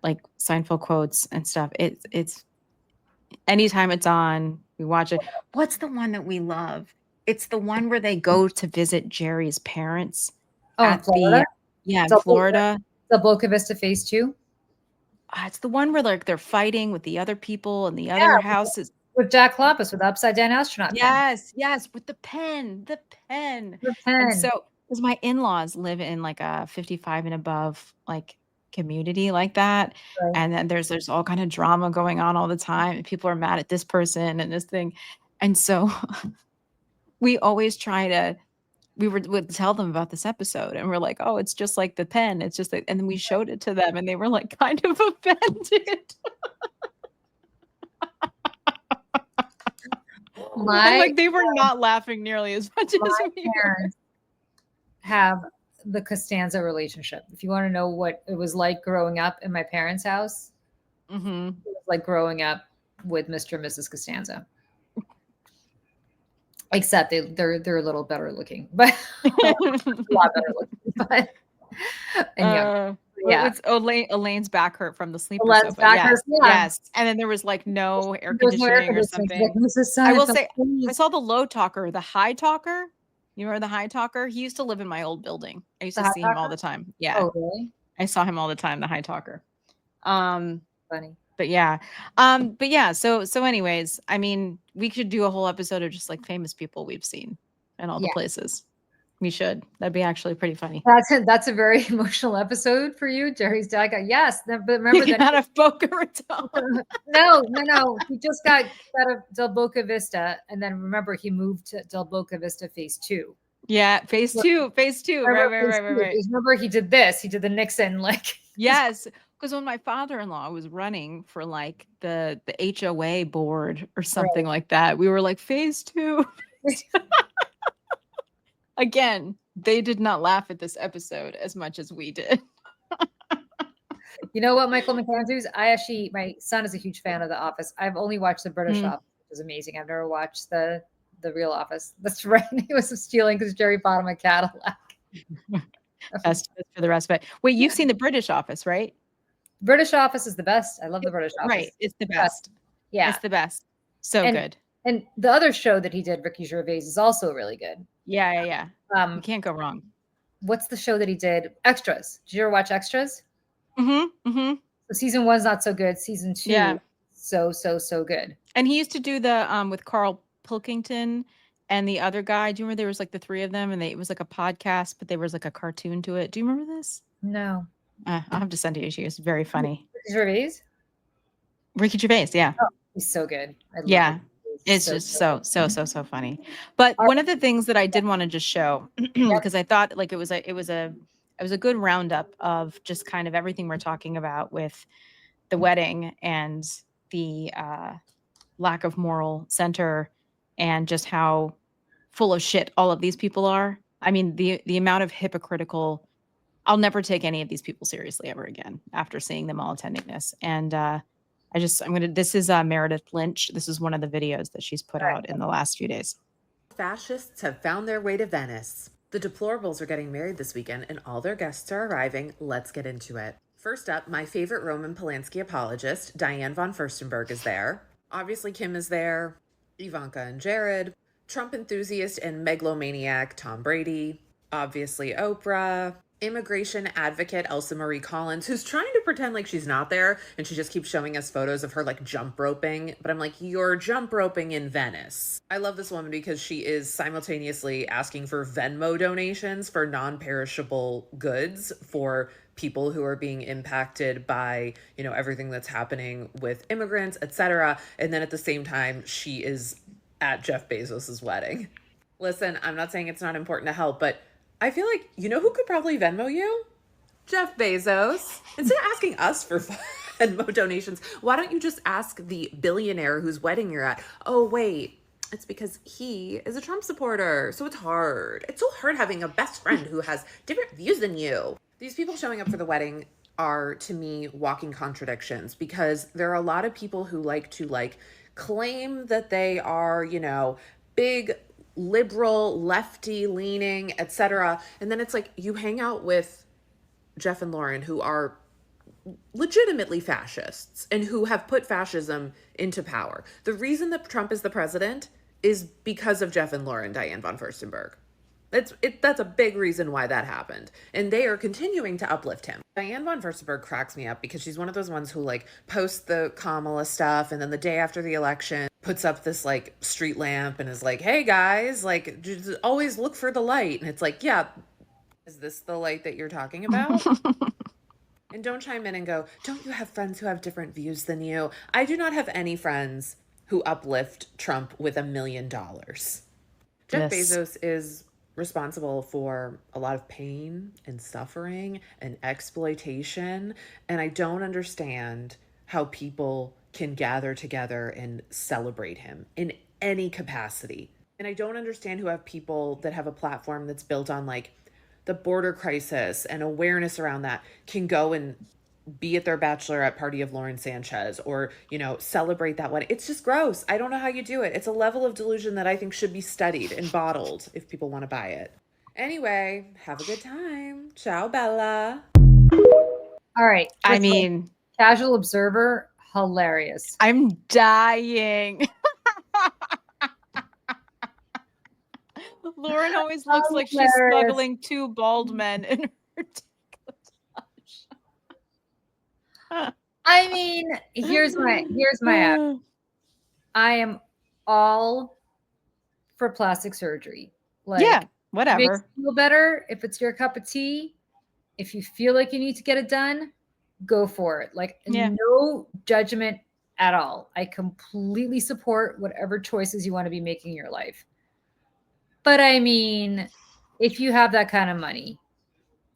like Seinfeld quotes and stuff. It's anytime it's on, we watch it. What's the one that we love? It's the one where they go to visit Jerry's parents. In Florida? In Florida. The Boca Vista Phase 2? It's the one where like they're fighting with the other people and the other houses. With Jack Kloppus, with the upside down astronaut. Yes, with the pen. And so, because my in-laws live in like a 55 and above like community like that. Right. And then there's all kind of drama going on all the time. And people are mad at this person and this thing. And so we always would tell them about this episode and we're like, oh, it's just like the pen. It's just like, and then we showed it to them and they were like kind of offended. Like they were not laughing nearly as much as we were. have the Costanza relationship. If you want to know what it was like growing up in my parents' house, Mm-hmm. it was like growing up with Mr. and Mrs. Costanza. Except they're a little better looking, but a lot better looking, but and young. Yeah. What's Elaine's back hurt from the sleeper Let's sofa. back her. Yes, Yeah. yes. And then there was like no air There's no air conditioning or conditioning. She's like, something. Mrs. I will Sonnenfeld, say, I please. saw the low talker, the high talker. You remember the high talker? He used to live in my old building. I used The to hot see him all talker? the time. Yeah, Oh, really? I saw him all the time. The high talker. Um, Funny. but yeah, So anyways, I mean, we could do a whole episode of just like famous people we've seen and all the Yeah. places. We should. That'd be actually pretty funny. That's a very emotional episode for you, Jerry's dad got yes. But remember Get that out of Boca Raton. no. He just got out of Del Boca Vista, and then remember he moved to Del Boca Vista Phase 2. Yeah, phase two. Right. Remember he did this. He did the Nixon like Yes, because when my father-in-law was running for like the HOA board or something like that, we were like phase 2. Again, they did not laugh at this episode as much as we did. You know what, Michael McAndrews? My son is a huge fan of The Office. I've only watched the British Office, which is amazing. I've never watched the real Office. That's right. He was stealing because Jerry bought him a Cadillac. That's for the rest of it. Wait, you've seen the British Office, right? British Office is the best. I love the British Office. Right, it's the best. Yeah, it's the best. So good. And the other show that he did, Ricky Gervais, is also really good. Yeah. You can't go wrong. What's the show that he did? Extras. Did you ever watch Extras? So season 1's not so good. Season 2, so good. And he used to do the with Carl Pilkington and the other guy. Do you remember there was like the three of them, and it was like a podcast, but there was like a cartoon to it. Do you remember this? No. I'll have to send it to you. It's very funny. Ricky Gervais? Ricky Gervais, yeah. Oh, he's so good. I love him. It's just so funny. But one of the things that I did want to just show, because I thought like it was a good roundup of just kind of everything we're talking about with the wedding and the lack of moral center and just how full of shit all of these people are. I mean, the amount of hypocritical, I'll never take any of these people seriously ever again after seeing them all attending this. And this is Meredith Lynch. This is one of the videos that she's put out in the last few days. Fascists have found their way to Venice. The deplorables are getting married this weekend and all their guests are arriving. Let's get into it. First up, my favorite Roman Polanski apologist, Diane von Furstenberg, is there. Obviously, Kim is there, Ivanka and Jared, Trump enthusiast and megalomaniac Tom Brady, obviously Oprah, immigration advocate Elsa Marie Collins, who's trying to pretend like she's not there, and she just keeps showing us photos of her like jump roping, but I'm like, you're jump roping in Venice. I love this woman because she is simultaneously asking for Venmo donations for non-perishable goods for people who are being impacted by, everything that's happening with immigrants, etc. And then at the same time, she is at Jeff Bezos's wedding. Listen, I'm not saying it's not important to help, but I feel like, who could probably Venmo you? Jeff Bezos. Instead of asking us for Venmo donations, why don't you just ask the billionaire whose wedding you're at? Oh, wait, it's because he is a Trump supporter. So it's hard. It's so hard having a best friend who has different views than you. These people showing up for the wedding are, to me, walking contradictions, because there are a lot of people who like to claim that they are, big liberal, lefty leaning, etc. And then it's like you hang out with Jeff and Lauren, who are legitimately fascists and who have put fascism into power. The reason that Trump is the president is because of Jeff and Lauren, Diane von Furstenberg. That's a big reason why that happened. And they are continuing to uplift him. Diane von Furstenberg cracks me up because she's one of those ones who posts the Kamala stuff, and then the day after the election puts up this street lamp and is like, hey guys, just always look for the light. And it's like, yeah, is this the light that you're talking about? And don't chime in and go, don't you have friends who have different views than you? I do not have any friends who uplift Trump with $1 million. Jeff Bezos is responsible for a lot of pain and suffering and exploitation. And I don't understand how people can gather together and celebrate him in any capacity. And I don't understand who have people that have a platform that's built on the border crisis and awareness around that can go and be at their bachelorette party of Lauren Sanchez, or, celebrate that wedding. It's just gross. I don't know how you do it. It's a level of delusion that I think should be studied and bottled if people want to buy it. Anyway, have a good time. Ciao, Bella. All right. I mean, casual observer, hilarious. I'm dying. Lauren always looks like she's smuggling two bald men in her I mean, here's my app. I am all for plastic surgery. Like, yeah, whatever. Makes you feel better if it's your cup of tea. If you feel like you need to get it done, go for it. Like, no judgment at all. I completely support whatever choices you want to be making in your life. But I mean, if you have that kind of money,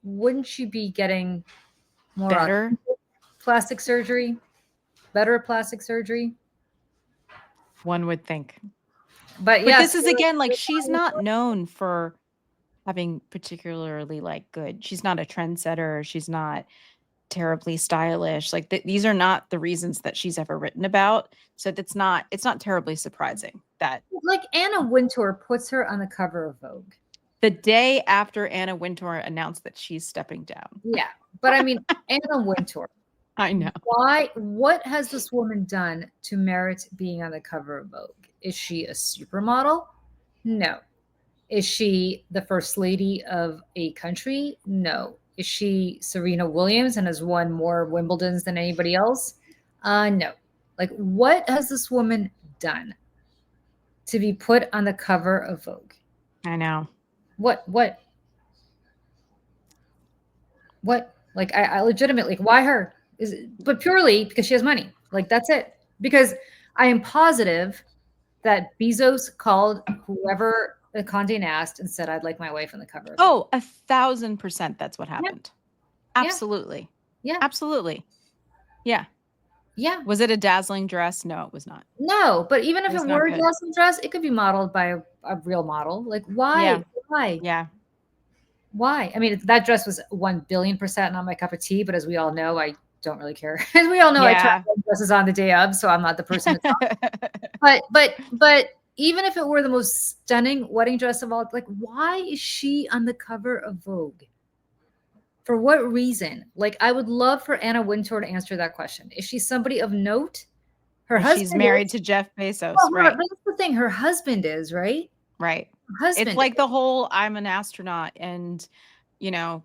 wouldn't you be getting more better plastic surgery? Better plastic surgery? One would think. But yes, this is again, like, she's not known for having particularly like good. She's not a trendsetter. She's not terribly stylish. Like these are not the reasons that she's ever written about. So it's not terribly surprising that, like, Anna Wintour puts her on the cover of Vogue the day after Anna Wintour announced that she's stepping down. Yeah, but I mean, Anna Wintour. I know. Why? What has this woman done to merit being on the cover of Vogue? Is she a supermodel? No. Is she the first lady of a country? No. Is she Serena Williams and has won more Wimbledons than anybody else? No. Like, what has this woman done to be put on the cover of Vogue? I know. What? Like, I legitimately, why her? But purely because she has money. Like, that's it. Because I am positive that Bezos called whoever Condé Nast and said, I'd like my wife on the cover. Oh, 1,000% that's what happened. Yeah. Absolutely. Yeah. Absolutely. Yeah. Yeah. Was it a dazzling dress? No, it was not. No, but even if it were a dazzling dress, it could be modeled by a real model. Like, why? Yeah. Why? Yeah. Why? I mean, that dress was 1,000,000,000% not my cup of tea, but as we all know, I don't really care. As we all know, I try dresses on the day of, so I'm not the person to talk. But even if it were the most stunning wedding dress of all, like, why is she on the cover of Vogue? For what reason? Like, I would love for Anna Wintour to answer that question. Is she somebody of note? Her husband. She's married to Jeff Bezos, right? But that's the thing. Her husband is, right? Right. Her husband. It's like the whole I'm an astronaut and,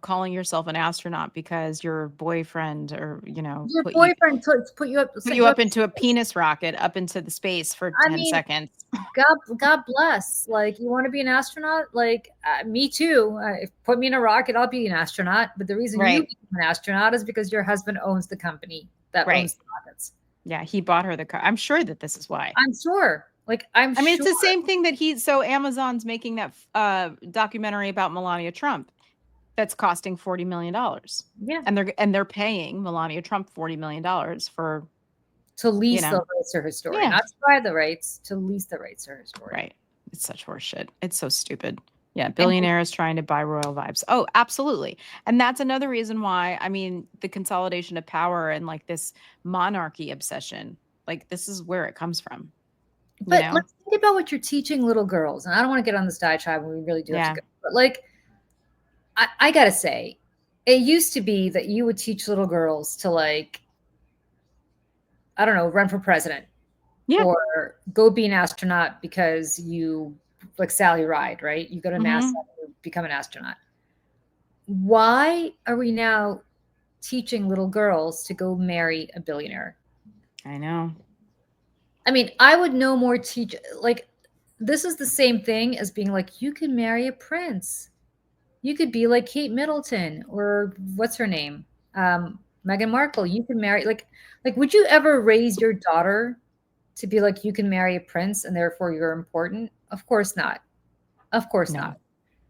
calling yourself an astronaut because your boyfriend or, your boyfriend put you up into a penis rocket up into the space for 10 seconds. God bless. Like, you want to be an astronaut? Like, me too. Put me in a rocket, I'll be an astronaut. But the reason you became an astronaut is because your husband owns the company that owns the rockets. Yeah, he bought her the car. I'm sure that this is why. I'm sure. Like, I mean, it's the same thing that Amazon's making that documentary about Melania Trump. That's costing $40 million. Yeah. And they're paying Melania Trump $40 million to lease the rights to her story. Not to buy the rights, to lease the rights to her story. Right. It's such horseshit. It's so stupid. Yeah. Billionaires trying to buy royal vibes. Oh, absolutely. And that's another reason why, I mean, the consolidation of power and like this monarchy obsession, like this is where it comes from. But let's think about what you're teaching little girls. And I don't want to get on this diatribe when we really do have to go. But like, I gotta say, it used to be that you would teach little girls to, like, I don't know, run for president, or go be an astronaut because you, like Sally Ride, right? You go to NASA and you become an astronaut. Why are we now teaching little girls to go marry a billionaire? I know. I mean, I would no more teach, like, this is the same thing as being like, you can marry a prince. You could be like Kate Middleton or what's her name? Meghan Markle. You can marry, like, would you ever raise your daughter to be like, you can marry a prince and therefore you're important? Of course not. Of course not.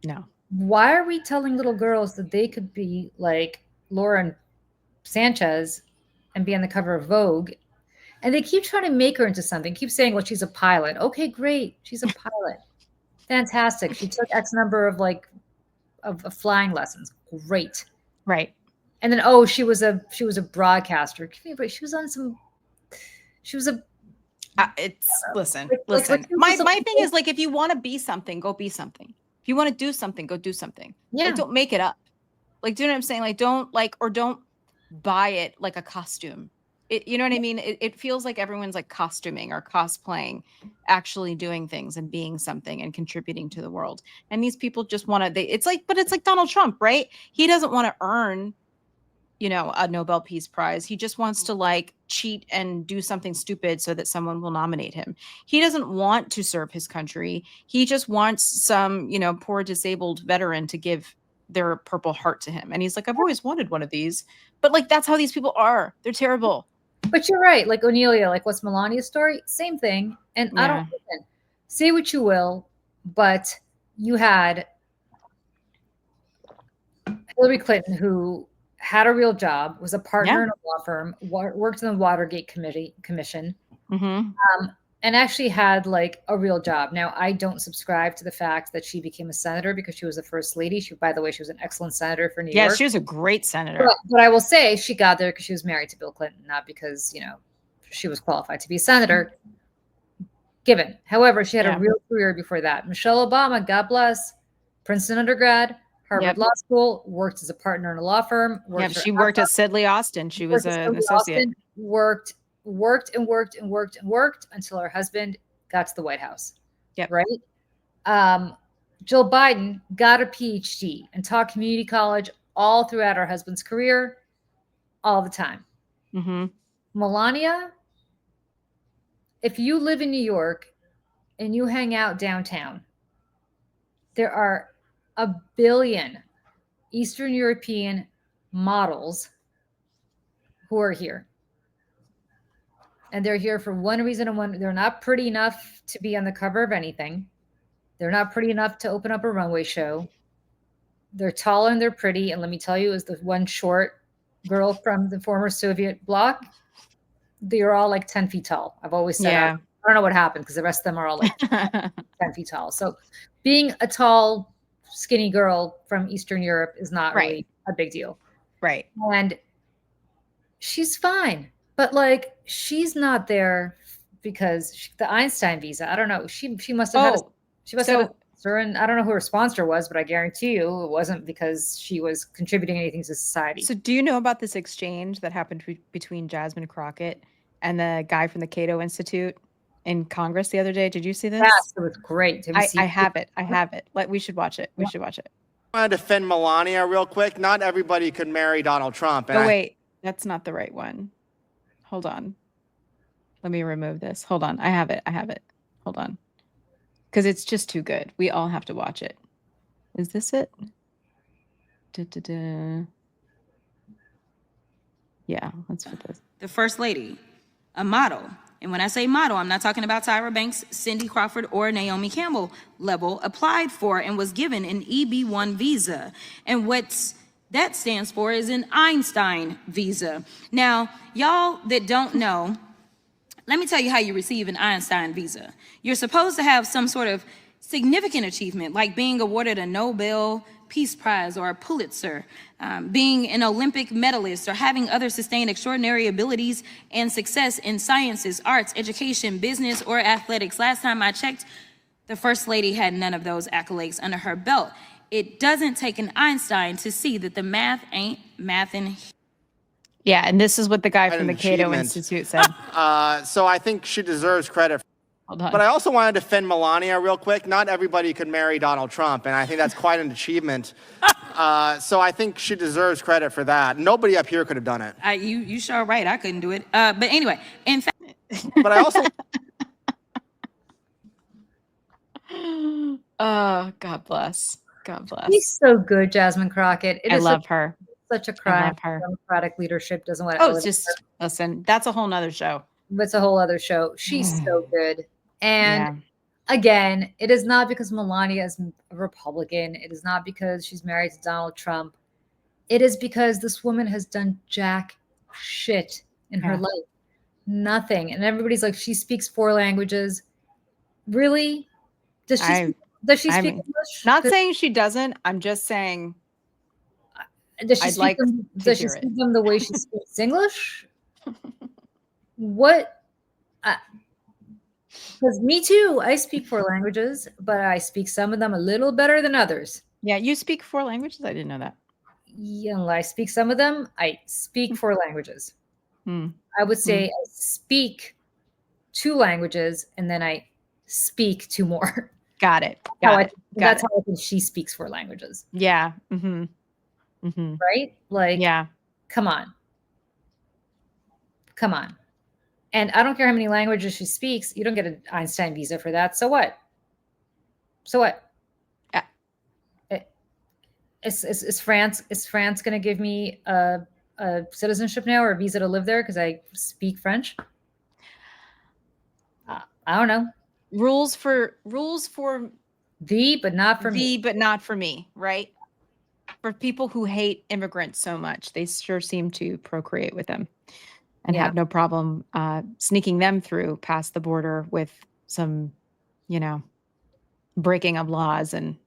No. Why are we telling little girls that they could be like Lauren Sanchez and be on the cover of Vogue? And they keep trying to make her into something. Keep saying, well, she's a pilot. Okay, great. She's a pilot. Fantastic. She took X number of, like, of flying lessons. Great. Right. And then she was a broadcaster. But she was on some. She was a. Listen. Like My thing is, like, if you want to be something, go be something. If you want to do something, go do something. Yeah. Like, don't make it up. Like, do you know what I'm saying? Like, don't buy it like a costume. You know what I mean? It feels like everyone's like costuming or cosplaying, actually doing things and being something and contributing to the world. And these people just want to. It's like Donald Trump, right? He doesn't want to earn, a Nobel Peace Prize. He just wants to like cheat and do something stupid so that someone will nominate him. He doesn't want to serve his country. He just wants some, poor disabled veteran to give their Purple Heart to him. And he's like, I've always wanted one of these. But like, that's how these people are. They're terrible. But you're right. Like Onelia, like what's Melania's story? Same thing. And I don't say what you will, but you had Hillary Clinton, who had a real job, was a partner in a law firm, worked in the Watergate Commission, and actually had like a real job. Now, I don't subscribe to the fact that she became a senator because she was the first lady. By the way, she was an excellent senator for New York. Yeah, she was a great senator. But I will say she got there because she was married to Bill Clinton, not because, she was qualified to be a senator. Given. However, she had a real career before that. Michelle Obama, God bless, Princeton undergrad, Harvard Law School, worked as a partner in a law firm. She worked at Sidley Austin. She was an associate. Worked until her husband got to the White House. Yep. Right? Jill Biden got a PhD and taught community college all throughout her husband's career, all the time. Melania, if you live in New York and you hang out downtown, there are a billion Eastern European models who are here. And they're here for one reason and one. They're not pretty enough to be on the cover of anything. They're not pretty enough to open up a runway show. They're tall and they're pretty. And let me tell you, as the one short girl from the former Soviet bloc, they're all like 10 feet tall. I've always said, I don't know what happened because the rest of them are all like 10 feet tall. So being a tall, skinny girl from Eastern Europe is not really a big deal. Right. And she's fine. But like, she's not there because the Einstein visa. I don't know. She must have had and I don't know who her sponsor was, but I guarantee you it wasn't because she was contributing anything to society. So do you know about this exchange that happened between Jasmine Crockett and the guy from the Cato Institute in Congress the other day? Did you see this? Yes, it was great. I have it. We should watch it. We should watch it. I want to defend Melania real quick. Not everybody could marry Donald Trump. And wait, that's not the right one. Hold on. Let me remove this. Hold on. I have it. Hold on. Because it's just too good. We all have to watch it. Is this it? Yeah, let's put this. The First Lady, a model. And when I say model, I'm not talking about Tyra Banks, Cindy Crawford, or Naomi Campbell level, applied for and was given an EB1 visa. And what that stands for is an Einstein visa. Now, y'all that don't know, let me tell you how you receive an Einstein visa. You're supposed to have some sort of significant achievement, like being awarded a Nobel Peace Prize or a Pulitzer, being an Olympic medalist, or having other sustained extraordinary abilities and success in sciences, arts, education, business, or athletics. Last time I checked, the First Lady had none of those accolades under her belt. It doesn't take an Einstein to see that the math ain't mathin'. Yeah, and this is what the guy from the Cato Institute said. So I think she deserves credit. Hold on. But I also want to defend Melania real quick. Not everybody could marry Donald Trump, and I think that's quite an achievement. So I think she deserves credit for that. Nobody up here could have done it. You sure right. I couldn't do it. But anyway, in fact. But I also. Oh, God bless. God bless. She's so good, Jasmine Crockett. I love her. Such a crime. Democratic leadership doesn't want to. Oh, it's just listen. That's a whole nother show. It's a whole other show. She's so good. And again, it is not because Melania is a Republican. It is not because she's married to Donald Trump. It is because this woman has done jack shit in her life. Nothing. And everybody's like, she speaks 4 languages. Really? Does she speak Does she I speak mean, English? not saying she doesn't. I'm just saying Does she I'd speak like them? to Does she hear it. speak them the way she speaks English? What? Because me too. I speak 4 languages, but I speak some of them a little better than others. Yeah, you speak 4 languages? I didn't know that. Yeah, I speak some of them. I speak 4 languages. Hmm. I would say I speak 2 languages, and then I speak 2 more. Got it. How Got I, it. that's Got how it. I think she speaks 4 languages, Yeah. Mhm. Mhm. right? Like, Yeah. come on, come on. And I don't care how many languages she speaks. You don't get an Einstein visa for that. So what? So what? Yeah. Is France going to give me a citizenship now or a visa to live there because I speak French? I don't know. Rules for Thee, but not for me. but not for me, right? For people who hate immigrants so much, they sure seem to procreate with them and Yeah. have no problem sneaking them through past the border with some, breaking of laws and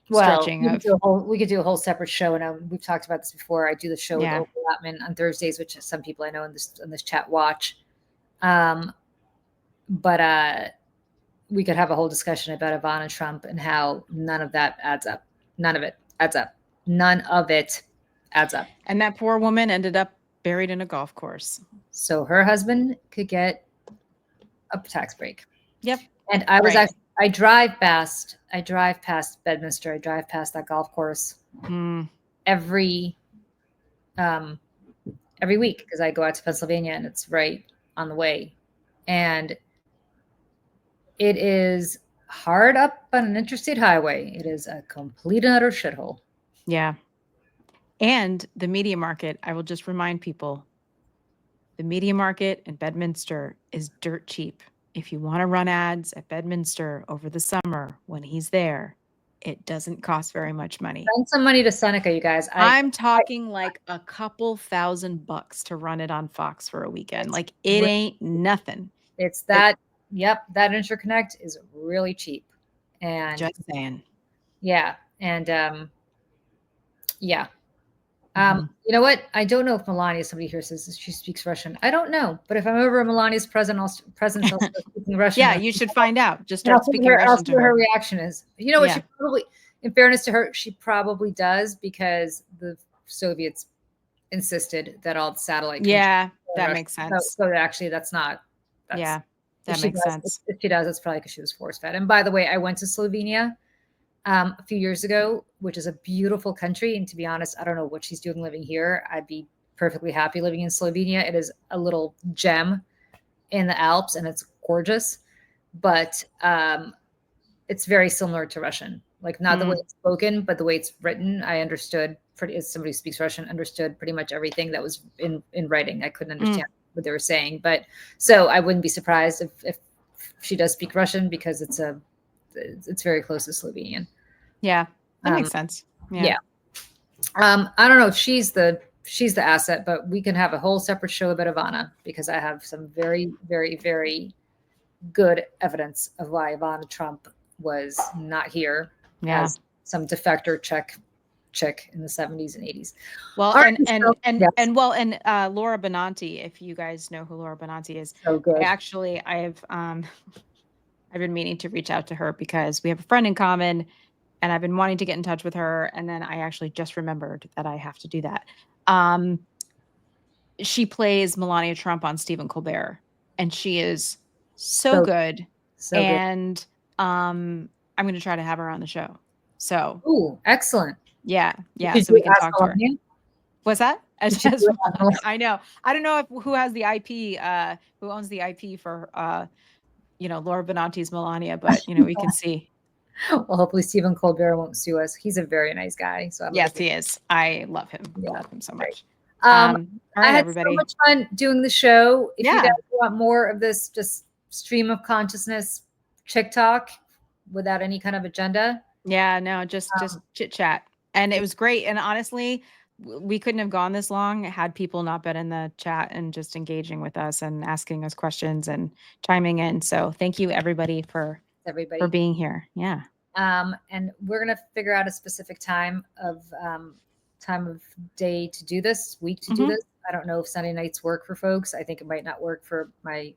Well, stretching we could of, do a whole separate show, and we've talked about this before. I do the show with yeah. Opal Latman on Thursdays, which some people I know in this chat watch. But we could have a whole discussion about Ivana Trump and how none of that adds up. None of it adds up. None of it adds up. And that poor woman ended up buried in a golf course. So her husband could get a tax break. Yep. And I was Right. actually, I drive past Bedminster. I drive past that golf course every week because I go out to Pennsylvania and it's right on the way. And it is hard up on an interstate highway. It is a complete and utter shithole. Yeah. And the media market, I will just remind people, the media market in Bedminster is dirt cheap. If you want to run ads at Bedminster over the summer when he's there, it doesn't cost very much money. Send some money to Seneca, you guys. I'm talking like a couple $1,000 to run it on Fox for a weekend. Like it ain't nothing. It's that, yep, that interconnect is really cheap. And Just saying. yeah. And yeah. Mhm. You know what? I don't know if Melania, somebody here says she speaks Russian. I don't know. But if I'm over at Melania's presence, I'll start speaking Russian. Yeah, you should find out. Just And I'll start see speaking Russian see to what her her. reaction is. You know what? Yeah. She probably, in fairness to her, she probably does because the Soviets insisted that all the satellite. Yeah, that Russia. makes sense. So actually, that's not. Yeah, that if she makes does, sense. If she does, it's probably because she was force fed. And by the way, I went to Slovenia a few years ago, which is a beautiful country. And to be honest, I don't know what she's doing living here. I'd be perfectly happy living in Slovenia. It is a little gem in the Alps and it's gorgeous, but it's very similar to Russian. Like not the way it's spoken, but the way it's written. I understood as somebody who speaks Russian, understood pretty much everything that was in writing. I couldn't understand what they were saying, but so I wouldn't be surprised if she does speak Russian because it's very close to Slovenian. Yeah, that makes sense. Yeah. I don't know if she's the asset, but we can have a whole separate show about Ivana because I have some very, very, very good evidence of why Ivana Trump was not here as some defector chick in the 70s and 80s. Well, All right, and Laura Benanti, if you guys know who Laura Benanti is, so good. I've been meaning to reach out to her because we have a friend in common and I've been wanting to get in touch with her. And then I actually just remembered that I have to do that. She plays Melania Trump on Stephen Colbert and she is so good. And I'm going to try to have her on the show. So, ooh, excellent. Yeah. So we can talk to her. What's that? I know. I don't know who has the IP, who owns the IP for, Laura Benanti's Melania, but we can see. Well, hopefully Stephen Colbert won't sue us. He's a very nice guy. So yes, he is. I love him. Yeah. I love him so much. All right, I had everybody. So much fun doing the show. If you guys want more of this, just stream of consciousness, TikTok, without any kind of agenda. Yeah, no, just chit chat, and it was great. And honestly, we couldn't have gone this long had people not been in the chat and just engaging with us and asking us questions and chiming in. So thank you everybody for being here. Yeah. And we're gonna figure out a specific time of day to do this, week to do this. I don't know if Sunday nights work for folks. I think it might not work for my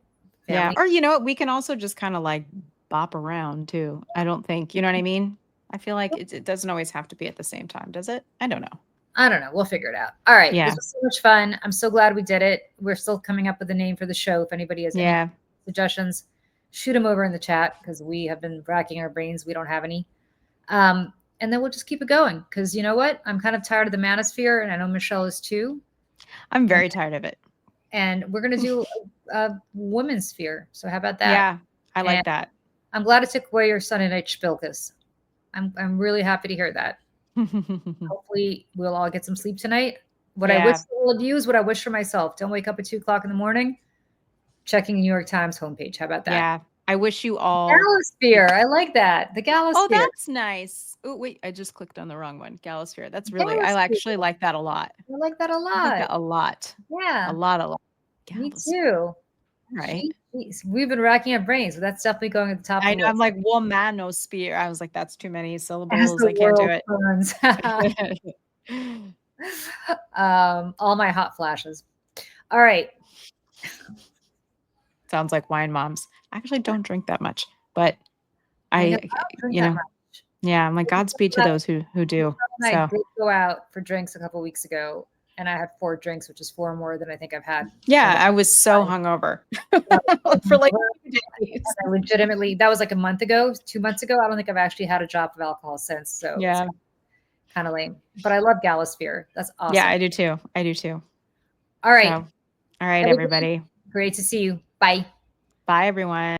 family. Yeah. Or, you know what? We can also just kind of like bop around too. I don't think, you know what I mean? I feel like it doesn't always have to be at the same time, does it? I don't know. I don't know. We'll figure it out. All right. Yeah. This was so much fun. I'm so glad we did it. We're still coming up with a name for the show. If anybody has any suggestions, shoot them over in the chat because we have been racking our brains. We don't have any. And then we'll just keep it going because you know what? I'm kind of tired of the manosphere, and I know Michelle is too. I'm very tired of it. And we're going to do a women's sphere. So how about that? Yeah, I like that. I'm glad it took away your Sunday night spilkus. I'm really happy to hear that. Hopefully we'll all get some sleep tonight. What I wish for all of you is what I wish for myself. Don't wake up at 2:00 in the morning checking the New York Times homepage. How about that? Yeah. I wish you all Galasphere. I like that. The Galasphere. Oh, that's nice. Oh, wait, I just clicked on the wrong one. Galasphere. That's really I actually like that a lot. I like that a lot. I like that a lot. Yeah. A lot. Me too. Right. We've been racking our brains, but that's definitely going at the top of the I know. I'm like womanosphere. I was like, that's too many syllables. I can't do it. All my hot flashes. All right. Sounds like wine moms. I actually don't drink that much, but I'm like Godspeed to those who do. I did go out for drinks a couple weeks ago, and I had 4 drinks, which is 4 more than I think I've had. Yeah, I was so hungover for like 2 days. I legitimately, that was like a month ago, 2 months ago. I don't think I've actually had a drop of alcohol since. So yeah, kind of lame. But I love Galasphere. That's awesome. Yeah, I do too. All right. So, all right, everybody. Great to see you. Bye. Bye, everyone.